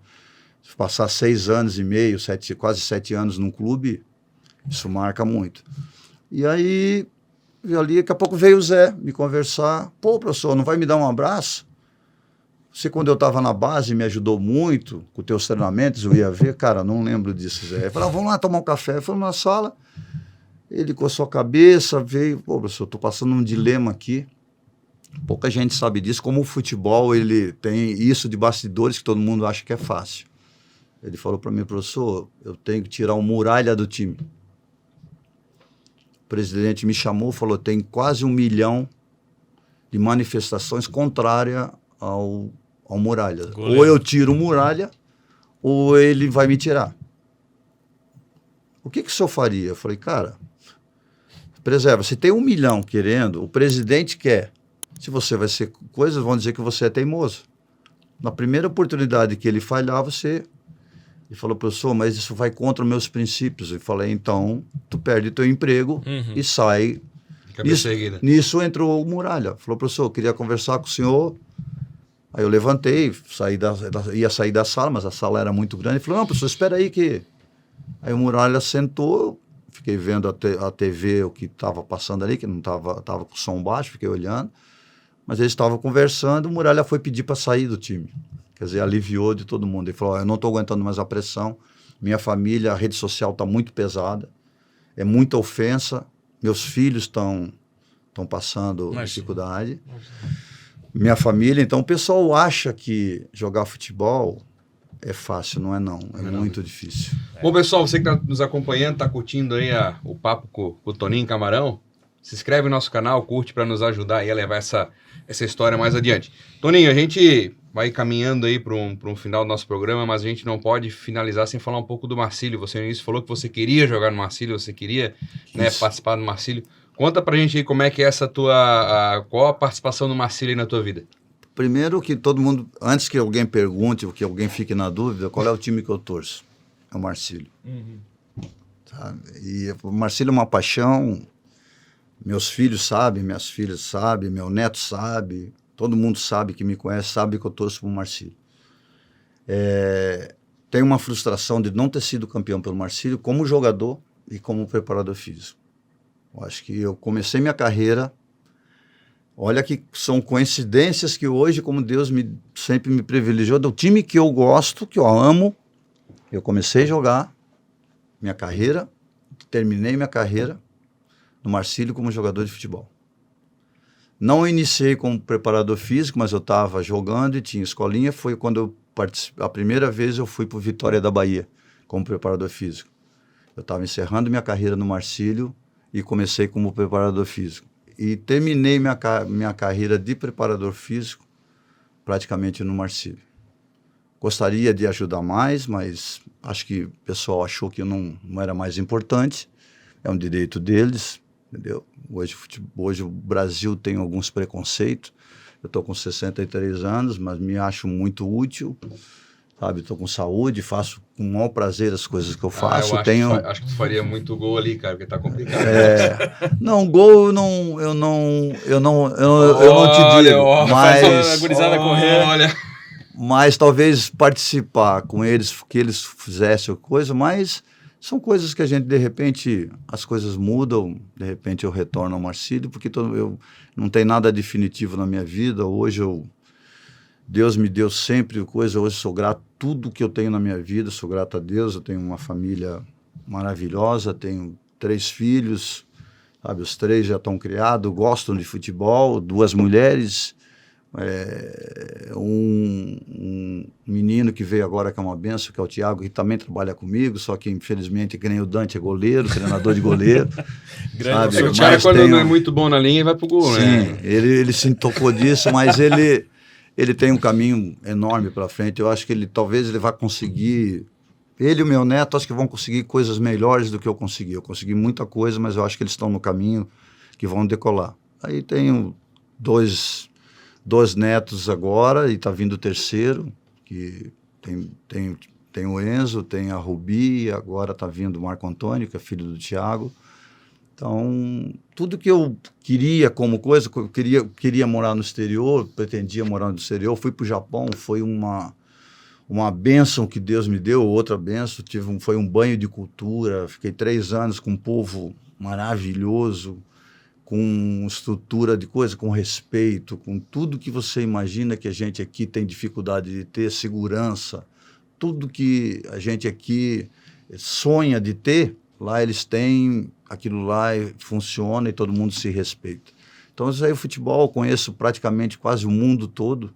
Passar 6 anos e meio, quase 7 anos num clube, isso marca muito. E aí, ali, daqui a pouco veio o Zé me conversar. Pô, professor, não vai me dar um abraço? Você, quando eu estava na base, me ajudou muito com os teus treinamentos, eu ia ver. Cara, não lembro disso, Zé. Eu falei, vamos lá tomar um café. Fomos na sala, ele coçou a cabeça, veio. Pô, professor, estou passando um dilema aqui. Pouca gente sabe disso, como o futebol, ele tem isso de bastidores que todo mundo acha que é fácil. Ele falou para mim, professor, eu tenho que tirar o Muralha do time. O presidente me chamou, falou, tem quase 1 milhão de manifestações contrárias ao Muralha. Goleiro. Ou eu tiro o Muralha, ou ele vai me tirar. O que o senhor faria? Eu falei, cara, preserva, se tem 1 milhão querendo, o presidente quer. Se você vai ser coisas, vão dizer que você é teimoso. Na primeira oportunidade que ele falhar, você... E falou, professor, mas isso vai contra os meus princípios. Eu falei, então, tu perde teu emprego e sai. Nisso entrou o Muralha. Falou, professor, eu queria conversar com o senhor. Aí eu levantei, ia sair da sala, mas a sala era muito grande. Ele falou, não, professor, espera aí que... Aí o Muralha sentou, fiquei vendo a TV, o que estava passando ali, que não estava com o som baixo, fiquei olhando. Mas eles estavam conversando, o Muralha foi pedir para sair do time. Quer dizer, aliviou de todo mundo. Ele falou, eu não estou aguentando mais a pressão, minha família, a rede social está muito pesada, é muita ofensa, meus filhos estão passando dificuldade. Minha família, então o pessoal acha que jogar futebol é fácil, não é não, é muito difícil. Bom, pessoal, você que está nos acompanhando, está curtindo aí o papo com o Toninho Camarão, se inscreve no nosso canal, curte para nos ajudar aí a levar essa história mais adiante. Toninho, a gente vai caminhando aí para um final do nosso programa, mas a gente não pode finalizar sem falar um pouco do Marcílio. Você no início falou que você queria jogar no Marcílio, você queria, né, participar do Marcílio. Conta pra gente aí como é que é essa qual a participação do Marcílio aí na tua vida? Primeiro que todo mundo, antes que alguém pergunte, ou que alguém fique na dúvida, qual é o time que eu torço? É o Marcílio. Sabe? E o Marcílio é uma paixão, meus filhos sabem, minhas filhas sabem, meu neto sabe, todo mundo sabe que me conhece, sabe que eu torço pro Marcílio. Tenho uma frustração de não ter sido campeão pelo Marcílio como jogador e como preparador físico. Eu acho que eu comecei minha carreira, olha que são coincidências que hoje, como Deus sempre me privilegiou, do time que eu gosto, que eu amo, eu comecei a jogar minha carreira, terminei minha carreira no Marcílio como jogador de futebol. Não iniciei como preparador físico, mas eu estava jogando e tinha escolinha, foi quando eu a primeira vez eu fui para o Vitória da Bahia como preparador físico. Eu estava encerrando minha carreira no Marcílio, e comecei como preparador físico. E terminei minha carreira de preparador físico praticamente no Marcílio. Gostaria de ajudar mais, mas acho que o pessoal achou que eu não era mais importante. É um direito deles, entendeu? Hoje o Brasil tem alguns preconceitos. Eu estou com 63 anos, mas me acho muito útil. Sabe, estou com saúde, faço com o maior prazer as coisas que eu faço. Acho que tu faria muito gol ali, cara, porque tá complicado. Não, gol eu não te digo, mas talvez participar com eles, que eles fizessem coisa, mas são coisas que a gente, de repente, as coisas mudam, de repente eu retorno ao Marcílio, porque eu não tem nada definitivo na minha vida, hoje Deus me deu sempre coisa, hoje sou grato a tudo que eu tenho na minha vida, sou grato a Deus, eu tenho uma família maravilhosa, tenho 3 filhos, sabe, os 3 já estão criados, gostam de futebol, 2 mulheres, um menino que veio agora que é uma benção, que é o Thiago, que também trabalha comigo, só que infelizmente que nem o Dante é goleiro, treinador de goleiro. Sabe? O Thiago quando não é muito bom na linha vai pro gol, sim, né? Ele se tocou disso, mas ele tem um caminho enorme para frente. Eu acho que talvez ele vá conseguir... Ele e o meu neto, acho que vão conseguir coisas melhores do que eu consegui. Eu consegui muita coisa, mas eu acho que eles estão no caminho que vão decolar. Aí tenho dois netos agora, e está vindo o terceiro, que tem o Enzo, tem a Rubi, e agora está vindo o Marco Antônio, que é filho do Thiago. Então, tudo que eu queria como coisa, eu queria morar no exterior, pretendia morar no exterior, fui para o Japão, foi uma bênção que Deus me deu, outra bênção, foi um banho de cultura, fiquei 3 anos com um povo maravilhoso, com estrutura de coisa, com respeito, com tudo que você imagina que a gente aqui tem dificuldade de ter, segurança, tudo que a gente aqui sonha de ter, lá eles têm, aquilo lá funciona e todo mundo se respeita. Então, isso aí, o futebol, eu conheço praticamente quase o mundo todo.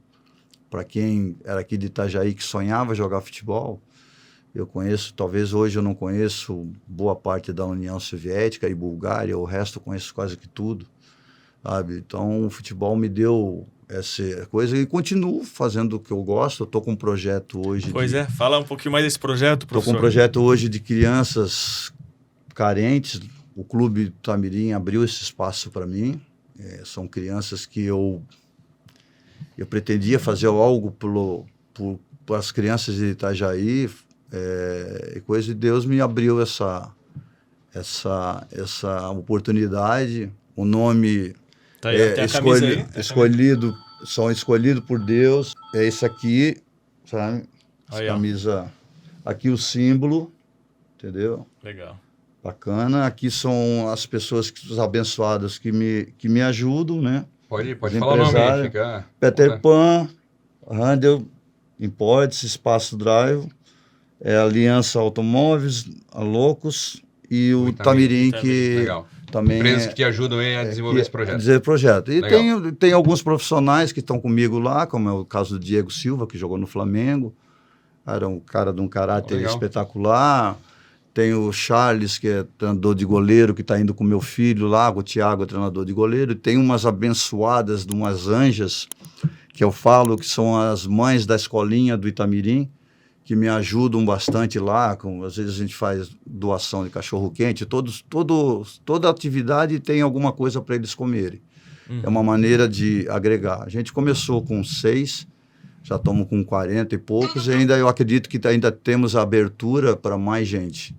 Para quem era aqui de Itajaí que sonhava jogar futebol, eu conheço, talvez hoje eu não conheço boa parte da União Soviética e Bulgária, o resto eu conheço quase que tudo, sabe? Então, o futebol me deu essa coisa e continuo fazendo o que eu gosto. Eu estou com um projeto hoje... Fala um pouquinho mais desse projeto, professor. Estou com um projeto hoje de crianças carentes. O Clube Tamirim abriu esse espaço para mim. São crianças que eu pretendia fazer algo para as crianças de Itajaí. E coisa de Deus me abriu essa oportunidade. O nome Tá aí, tem a camisa aí? escolhido, são escolhidos por Deus. É esse aqui, sabe? Essa Aí, ó. camisa, aqui o símbolo, entendeu? Legal. Bacana. Aqui são as pessoas abençoadas que me ajudam, né? Pode Os falar o nome aí, empresários. fica... Peter Pan, Handel Imports, Espaço Drive, Aliança Automóveis, a Locos e o Itamirim, que Legal. também Empresas que te ajudam aí a desenvolver esse projeto. Desenvolver projeto. E Legal. tem alguns profissionais que estão comigo lá, como é o caso do Diego Silva, que jogou no Flamengo. Era um cara de um caráter Legal. espetacular. Tem o Charles, que é treinador de goleiro, que está indo com meu filho lá. O Thiago é treinador de goleiro. E tem umas abençoadas de umas anjas, que eu falo que são as mães da escolinha do Itamirim, que me ajudam bastante lá. Às vezes a gente faz doação de cachorro-quente. Toda atividade tem alguma coisa para eles comerem. É uma maneira de agregar. A gente começou com 6, já estamos com 40 e poucos, e ainda eu acredito que ainda temos a abertura para mais gente.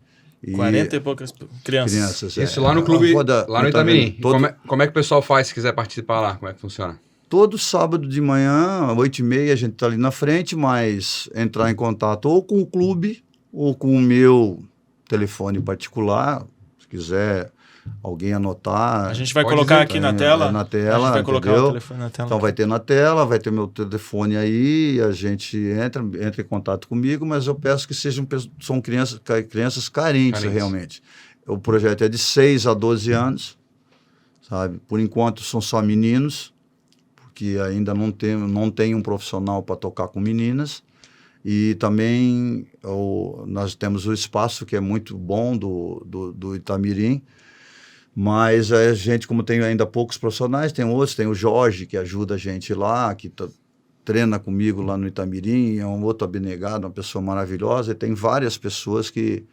40 e poucas crianças. Isso lá no clube, lá no Itamirim. Todo, Como é que o pessoal faz se quiser participar lá? Como é que funciona? todo sábado de manhã, 8h30, a gente está ali na frente, mas entrar em contato ou com o clube ou com o meu telefone particular, se quiser alguém anotar. A gente vai colocar aqui na tela. Na tela, a gente vai colocar entendeu? o telefone na tela. Então vai ter na tela, vai ter meu telefone aí, a gente entra em contato comigo, mas eu peço que são crianças carentes realmente. O projeto é de 6 a 12 anos, sabe? Por enquanto são só meninos, porque ainda não tem um profissional para tocar com meninas. E também nós temos o espaço que é muito bom do Itamirim, mas a gente, como tem ainda poucos profissionais, tem outros, tem o Jorge, que ajuda a gente lá, que treina comigo lá no Itamirim, é um outro abnegado, uma pessoa maravilhosa, e tem várias pessoas que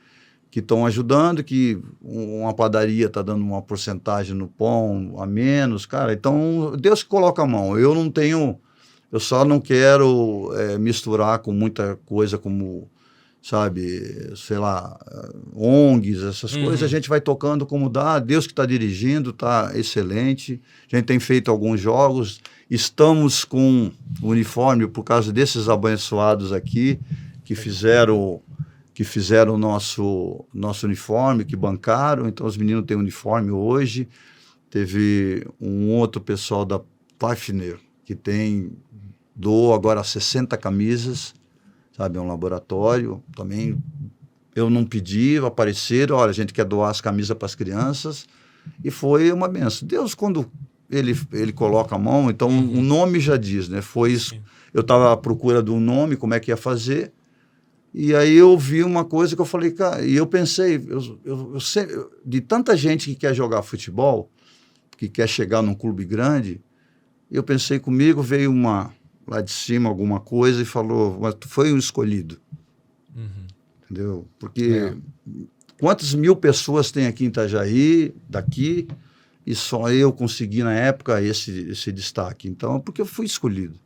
estão ajudando, que uma padaria está dando uma porcentagem no pão a menos, cara, então Deus que coloca a mão. Eu só não quero misturar com muita coisa como, sabe, sei lá, ONGs, essas coisas. A gente vai tocando como dá. Deus que está dirigindo, está excelente. A gente tem feito alguns jogos. Estamos com uniforme por causa desses abençoados aqui que fizeram o nosso uniforme, que bancaram. Então, os meninos têm uniforme hoje. Teve um outro pessoal da Pfeiffer que doou agora 60 camisas, sabe, é um laboratório, também eu não pedi, apareceram, olha, a gente quer doar as camisas para as crianças, e foi uma benção. Deus, quando ele coloca a mão, então o nome já diz, né, foi isso. Eu estava à procura de um nome, como é que ia fazer, e aí eu vi uma coisa que eu falei, cara, e eu pensei, eu sempre, de tanta gente que quer jogar futebol, que quer chegar num clube grande, eu pensei comigo, veio lá de cima alguma coisa e falou, mas tu foi um escolhido. Entendeu? Porque quantas mil pessoas tem aqui em Itajaí, daqui, e só eu consegui na época esse destaque. Então, porque eu fui escolhido.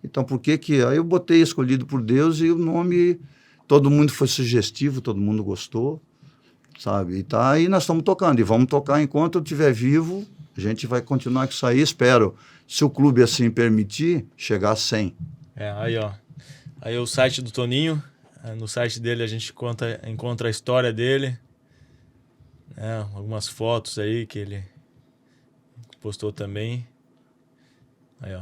Então, por que aí eu botei escolhido por Deus e o nome, todo mundo foi sugestivo, todo mundo gostou, sabe? E tá aí nós estamos tocando, e vamos tocar enquanto eu estiver vivo, a gente vai continuar com isso aí, espero. Se o clube assim permitir, chegar a 100. Aí ó. Aí o site do Toninho, no site dele a gente encontra a história dele, algumas fotos aí que ele postou também. Aí ó.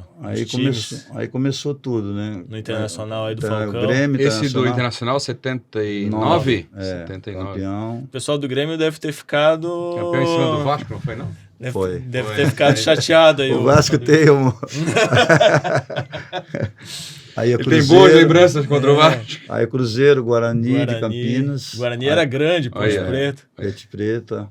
Aí começou tudo, né? No Internacional aí do Falcão. O Grêmio, esse do Internacional 79? 79. Campeão. O pessoal do Grêmio deve ter ficado... Campeão em cima do Vasco, não foi não? Deve ter ficado chateado aí. O Vasco tem aí ele tem boas lembranças contra o Vasco. Aí Cruzeiro, Guarani de Campinas. Guarani era grande, Ponte Preta. Ponte Preta.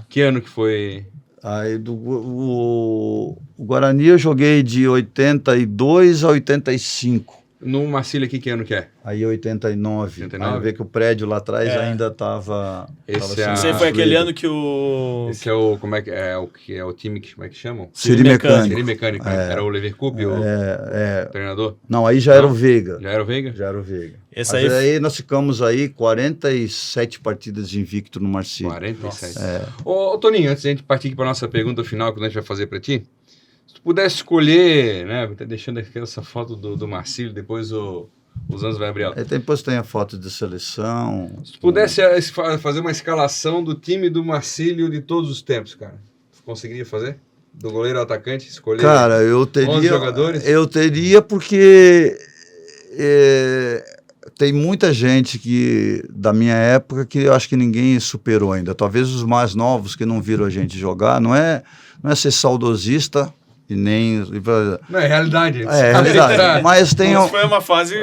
Que ano que foi? Aí o Guarani eu joguei de 82 a 85. No Marcílio aqui, que ano que é? Aí 89. 89? Aí vê que o prédio lá atrás É. ainda estava. Esse Isso aí foi aquele ano que o... Esse é o, como é que é o time, como é que chamam? Siri Mecânico. Siri Mecânico. Mecânico, né? Era o Leverkusen, o treinador? Não, aí já era o Veiga. Já era o Veiga? Já era o Veiga. Esse Mas aí- aí nós ficamos aí 47 partidas de invicto no Marcílio. 47. Ô, Toninho, antes de a gente partir aqui para nossa pergunta final que a gente vai fazer para ti, se tu pudesse escolher, né, tá deixando aqui essa foto do Marcílio, depois o Zanzo vai abrir ela. Aí depois tem a foto de seleção. Se tu pudesse fazer uma escalação do time do Marcílio de todos os tempos, cara, tu conseguiria fazer? Do goleiro ao atacante, escolher? Cara, eu 11 teria. jogadores? Eu teria porque tem muita gente da minha época que eu acho que ninguém superou ainda. Talvez os mais novos que não viram a gente jogar. Não é ser saudosista e nem. Não, é realidade. É verdade. Mas tem Mas foi uma fase...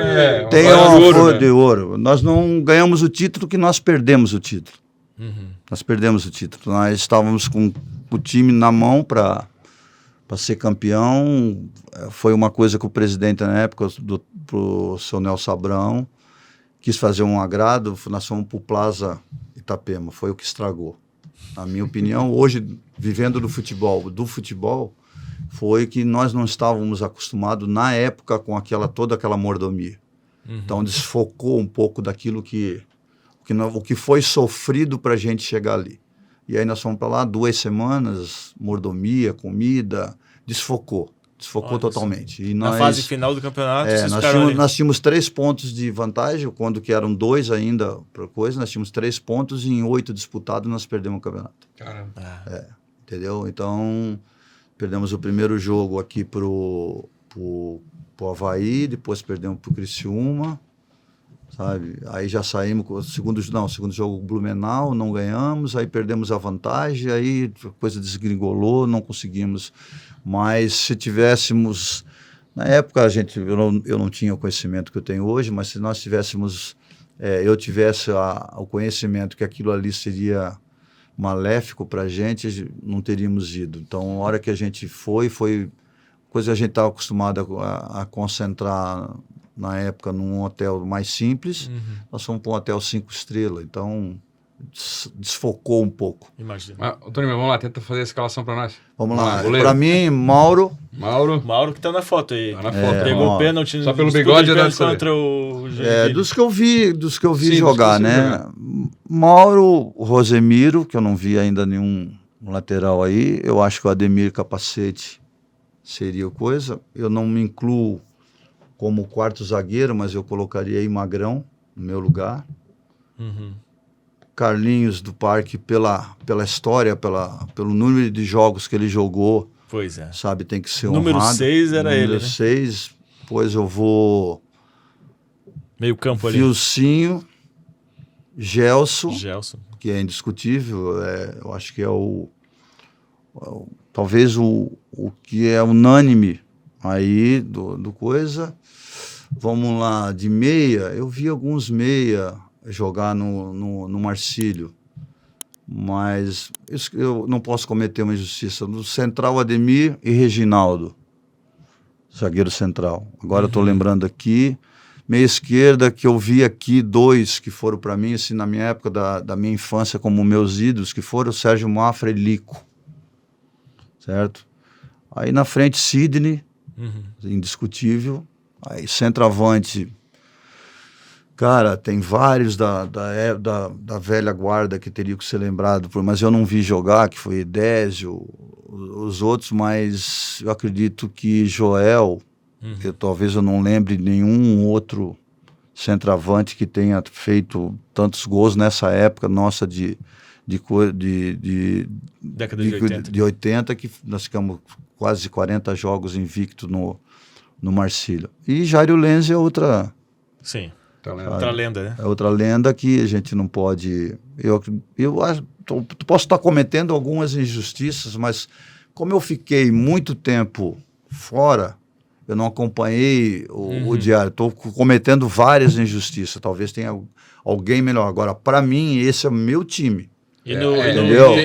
tem fase uma de ouro, folha né? de ouro. Nós não ganhamos o título que nós perdemos o título. Uhum. Nós perdemos o título. Nós estávamos com o time na mão para ser campeão. Foi uma coisa que o presidente na época, pro seu Nelson Abrão, quis fazer um agrado. Nós fomos para o Plaza Itapema. Foi o que estragou. Na minha opinião, hoje, vivendo do futebol, foi que nós não estávamos acostumados na época com toda aquela mordomia. Uhum. Então desfocou um pouco daquilo o que foi sofrido para a gente chegar ali. E aí nós fomos para lá 2 semanas, mordomia, comida, desfocou Olha totalmente. E Na nós, fase final do campeonato, vocês nós, ficaram tínhamos, ali. nós tínhamos 3 pontos de vantagem, quando que eram 2 ainda para coisa, nós tínhamos 3 pontos e em 8 disputados nós perdemos o campeonato. Caramba. Entendeu? Então, perdemos o primeiro jogo aqui pro Avaí, depois perdemos pro Criciúma, sabe? Aí já saímos com o segundo jogo Blumenau, não ganhamos, aí perdemos a vantagem, aí a coisa desgringolou, não conseguimos. Mas se tivéssemos, na época eu não tinha o conhecimento que eu tenho hoje, mas se nós tivéssemos, eu tivesse o conhecimento que aquilo ali seria maléfico para a gente, não teríamos ido. Então, a hora que a gente foi coisa que a gente estava acostumado a concentrar na época num hotel mais simples. Nós fomos para um hotel 5 estrelas, então desfocou um pouco. Imagina. Mas, Toninho, vamos lá, tenta fazer a escalação para nós. Vamos lá. goleiro. Para mim, Mauro. Mauro Que tá na foto aí. tá na foto. Pegou ó. o pênalti Só pelo disputa bigode de já deve pênalti saber. contra o Joinville. Dos que eu vi Sim, jogar, dos que eu vi né? jogar. Mauro, Rosemiro, que eu não vi ainda nenhum lateral aí. Eu acho que o Ademir Capacete seria coisa. Eu não me incluo como quarto zagueiro, mas eu colocaria aí Magrão no meu lugar. Uhum. Carlinhos do Parque pela história, pelo número de jogos que ele jogou, Pois é. sabe, tem que ser Número honrado. 6 era ele, Número né? 6, depois eu vou Meio campo ali. Vilcinho, Gelson, Gelson. que é indiscutível, eu acho que é talvez o que é unânime aí do coisa. Vamos lá, de meia, eu vi alguns meia jogar no Marcílio, mas eu não posso cometer uma injustiça. No central, Ademir e Reginaldo, zagueiro central. Agora eu estou lembrando aqui. Meia esquerda, que eu vi aqui 2 que foram para mim, assim, na minha época da minha infância, como meus ídolos, que foram o Sérgio Mafra e Lico. Certo? Aí na frente, Sidney, indiscutível. Aí centroavante, cara, tem vários da velha guarda que teriam que ser lembrado, mas eu não vi jogar, que foi Edésio, os outros, mas eu acredito que Joel, talvez eu não lembre nenhum outro centroavante que tenha feito tantos gols nessa época nossa Década de 80. de 80, que nós ficamos quase 40 jogos invictos no Marcílio. E Jairo Lenz é outra Outra lenda, né? É outra lenda que a gente não pode... Eu acho, posso estar cometendo algumas injustiças, mas como eu fiquei muito tempo fora, eu não acompanhei o diário. Estou cometendo várias injustiças. Talvez tenha alguém melhor. Agora, para mim, esse é o meu time. E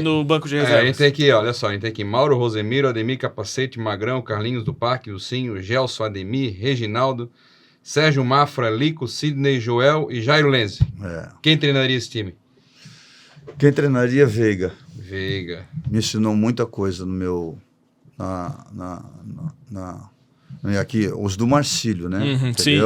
no banco de a reservas. gente tem aqui, olha só, a gente tem aqui Mauro, Rosemiro, Ademir Capacete, Magrão, Carlinhos do Parque, Vilcinho, Gelson, Ademir, Reginaldo, Sérgio Mafra, Lico, Sidney, Joel e Jairo Lenze. Quem treinaria esse time? Quem treinaria Veiga. Veiga. Me ensinou muita coisa no meu... aqui, os do Marcílio, né? Sim,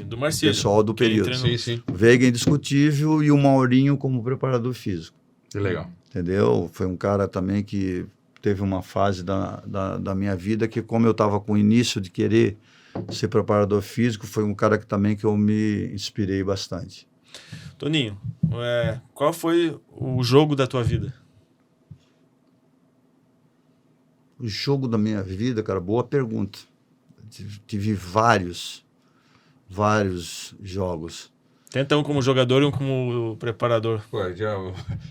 do Marcílio. Pessoal do período. Sim. Veiga indiscutível e o Maurinho como preparador físico. Que legal. Entendeu? Foi um cara também que teve uma fase da minha vida que, como eu estava com o início de querer ser preparador físico, foi um cara que também que eu me inspirei bastante. Toninho, qual foi o jogo da tua vida? O jogo da minha vida, cara, boa pergunta. Tive vários jogos. Tenta um como jogador e um como preparador. Pô,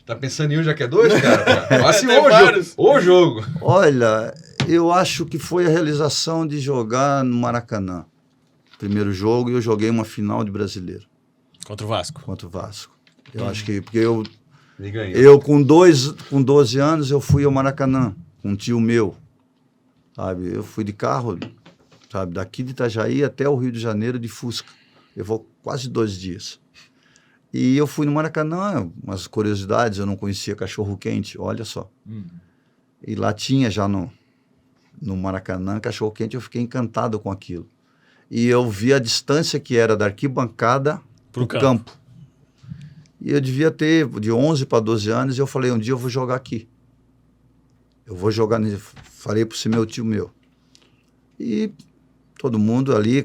tá pensando em um, já que é dois, cara? Assim, vários. o jogo. Olha, eu acho que foi a realização de jogar no Maracanã. Primeiro jogo, e eu joguei uma final de Brasileiro. Contra o Vasco. Eu acho que, porque eu com 12 anos, eu fui ao Maracanã, com um tio meu, sabe? Eu fui de carro, sabe? Daqui de Itajaí até o Rio de Janeiro de Fusca. Eu vou quase 2 dias. E eu fui no Maracanã, umas curiosidades, eu não conhecia cachorro-quente, olha só. E lá tinha já no Maracanã cachorro-quente, eu fiquei encantado com aquilo. E eu vi a distância que era da arquibancada para o campo. E eu devia ter de 11 para 12 anos, e eu falei, um dia eu vou jogar aqui. Eu vou jogar, falei para esse meu tio meu. E todo mundo ali,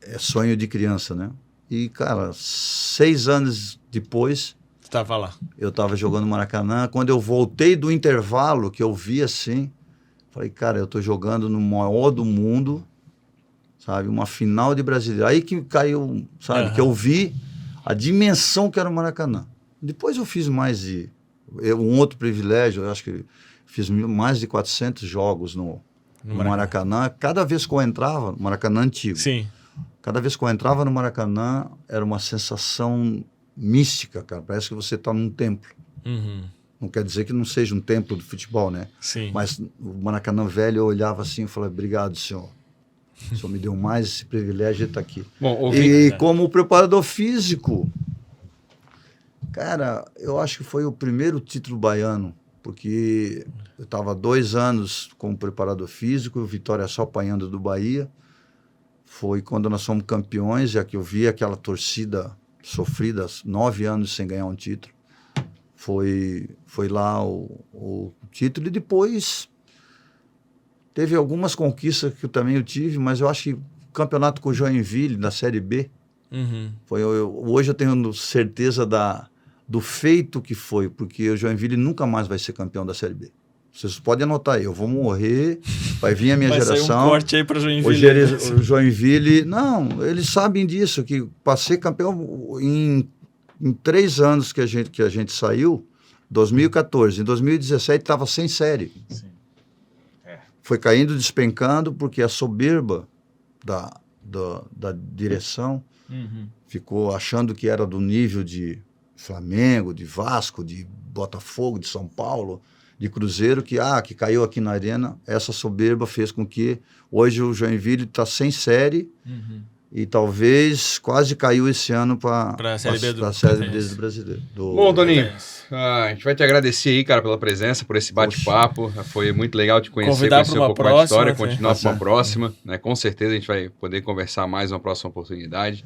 é sonho de criança, né? E, cara, 6 anos depois... Estava lá. Eu estava jogando no Maracanã. Quando eu voltei do intervalo, que eu vi assim, falei, cara, eu estou jogando no maior do mundo, sabe? Uma final de Brasileiro. Aí que caiu, sabe? Que eu vi a dimensão que era o Maracanã. Depois eu fiz um outro privilégio, eu acho que fiz mais de 400 jogos no Maracanã. Cada vez que eu entrava, no Maracanã antigo, cada vez que eu entrava no Maracanã, era uma sensação mística, cara. Parece que você está num templo. Não quer dizer que não seja um templo de futebol, né? Sim. Mas o Maracanã velho, eu olhava assim e falei, obrigado, senhor. O senhor me deu mais esse privilégio de estar aqui. Bom, como preparador físico, cara, eu acho que foi o primeiro título baiano, porque eu estava 2 anos como preparador físico, o Vitória só apanhando do Bahia. Foi quando nós fomos campeões, já que eu vi aquela torcida sofrida, 9 anos sem ganhar um título. Foi lá o título, e depois teve algumas conquistas que eu também tive, mas eu acho que o campeonato com o Joinville, da Série B, hoje eu tenho certeza do feito que foi, porque o Joinville nunca mais vai ser campeão da Série B. Vocês podem anotar aí, eu vou morrer, vai vir a minha geração. Vai sair um corte aí para Joinville. O Joinville, não, eles sabem disso, que para ser campeão em 3 anos que a gente saiu, 2014, em 2017 estava sem série. Sim. Foi caindo, despencando, porque a soberba da direção ficou achando que era do nível de Flamengo, de Vasco, de Botafogo, de São Paulo, de Cruzeiro, que caiu aqui na arena. Essa soberba fez com que hoje o Joinville está sem série e talvez quase caiu esse ano para a Série B do Brasileiro. Bom, Toninho, a gente vai te agradecer aí, cara, pela presença, por esse bate-papo. Foi muito legal te conhecer, conhecer um pouco mais de história, continuar para uma próxima. Né? Com certeza a gente vai poder conversar mais numa próxima oportunidade.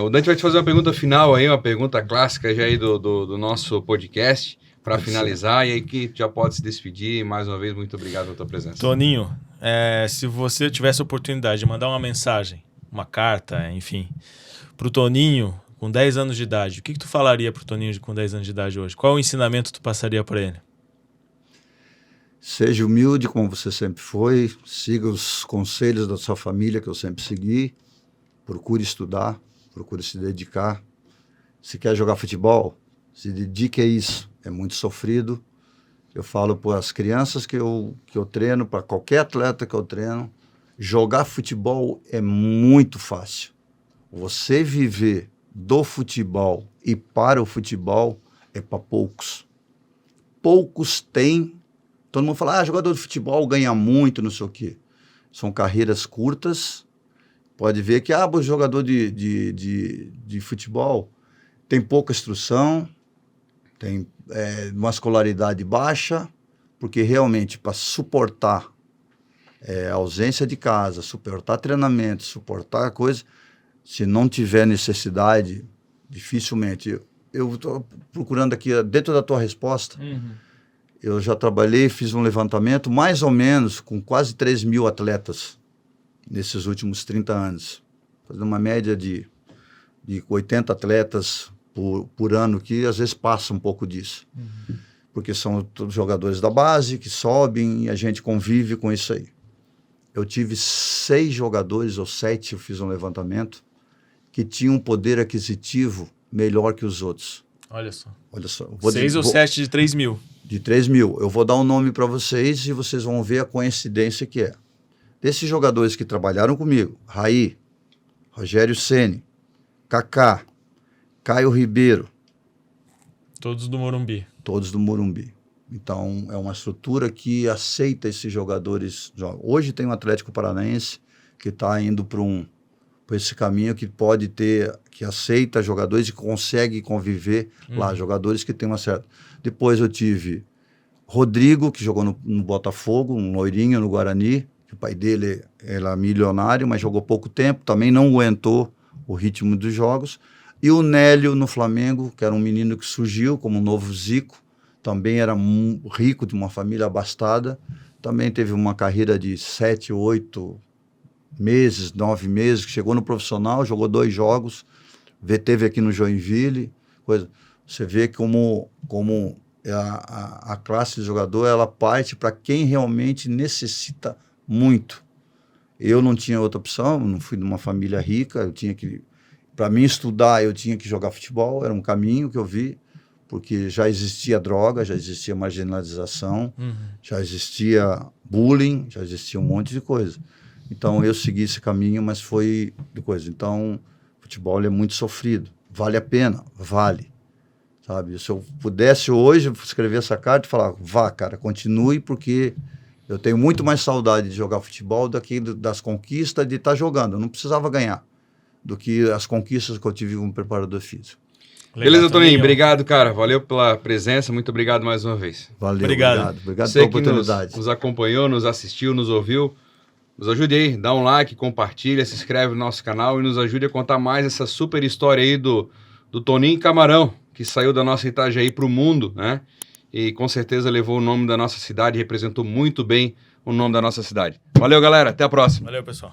O Dante vai te fazer uma pergunta final aí, uma pergunta clássica já aí do nosso podcast, para finalizar, e aí que já pode se despedir. Mais uma vez, muito obrigado pela tua presença. Toninho, se você tivesse a oportunidade de mandar uma mensagem, uma carta, enfim, para o Toninho com 10 anos de idade, o que tu falaria para o Toninho com 10 anos de idade hoje? Qual o ensinamento tu passaria para ele? Seja humilde como você sempre foi, siga os conselhos da sua família que eu sempre segui, procure estudar, procure se dedicar. Se quer jogar futebol, se dedique a isso. É muito sofrido. Eu falo para as crianças que eu treino, para qualquer atleta que eu treino, jogar futebol é muito fácil. Você viver do futebol e para o futebol é para poucos. Poucos têm. Todo mundo fala, jogador de futebol ganha muito, não sei o quê. São carreiras curtas pode ver que o jogador de futebol tem pouca instrução, tem uma escolaridade baixa, porque realmente para suportar a ausência de casa, suportar treinamento, suportar coisa, se não tiver necessidade, dificilmente. Eu estou procurando aqui, dentro da tua resposta, eu já trabalhei, fiz um levantamento mais ou menos com quase 3 mil atletas nesses últimos 30 anos, fazendo uma média de 80 atletas por ano, que às vezes passa um pouco disso. Porque são todos jogadores da base que sobem e a gente convive com isso aí. Eu tive 6 jogadores, ou 7, eu fiz um levantamento, que tinham um poder aquisitivo melhor que os outros. Olha só. Olha só. 6 ou 7 de 3 mil. De 3 mil. Eu vou dar um nome para vocês e vocês vão ver a coincidência que é. Desses jogadores que trabalharam comigo, Raí, Rogério Ceni, Kaká, Caio Ribeiro. Todos do Morumbi. Todos do Morumbi. Então, é uma estrutura que aceita esses jogadores. Hoje tem um Atlético Paranaense que está indo por esse caminho que pode ter, que aceita jogadores e consegue conviver lá, jogadores que têm uma certa... Depois eu tive Rodrigo, que jogou no Botafogo, um loirinho no Guarani, que o pai dele era milionário, mas jogou pouco tempo, também não aguentou o ritmo dos jogos. E o Nélio no Flamengo, que era um menino que surgiu como um novo Zico, também era rico, de uma família abastada, também teve uma carreira de 7, 8 meses, 9 meses, que chegou no profissional, jogou 2 jogos, teve aqui no Joinville, coisa. Você vê como a classe de jogador, ela parte para quem realmente necessita muito. Eu não tinha outra opção, não fui de uma família rica, eu tinha que... Para mim estudar, eu tinha que jogar futebol, era um caminho que eu vi, porque já existia droga, já existia marginalização, já existia bullying, já existia um monte de coisa. Então, eu segui esse caminho, mas foi de coisa. Então, futebol é muito sofrido. Vale a pena? Vale. Sabe? Se eu pudesse hoje escrever essa carta e falar, vá, cara, continue, porque eu tenho muito mais saudade de jogar futebol do que das conquistas de estar jogando. Eu não precisava ganhar do que as conquistas que eu tive como preparador físico. Beleza, Toninho? Obrigado, cara. Valeu pela presença. Muito obrigado mais uma vez. Valeu, Obrigado. Obrigado Você pela que oportunidade. nos acompanhou, nos assistiu, nos ouviu. Nos ajude aí, dá um like, compartilha, se inscreve no nosso canal e nos ajude a contar mais essa super história aí do Toninho Camarão, que saiu da nossa Itajaí para o mundo, né? E com certeza levou o nome da nossa cidade, representou muito bem o nome da nossa cidade. Valeu, galera. Até a próxima. Valeu, pessoal.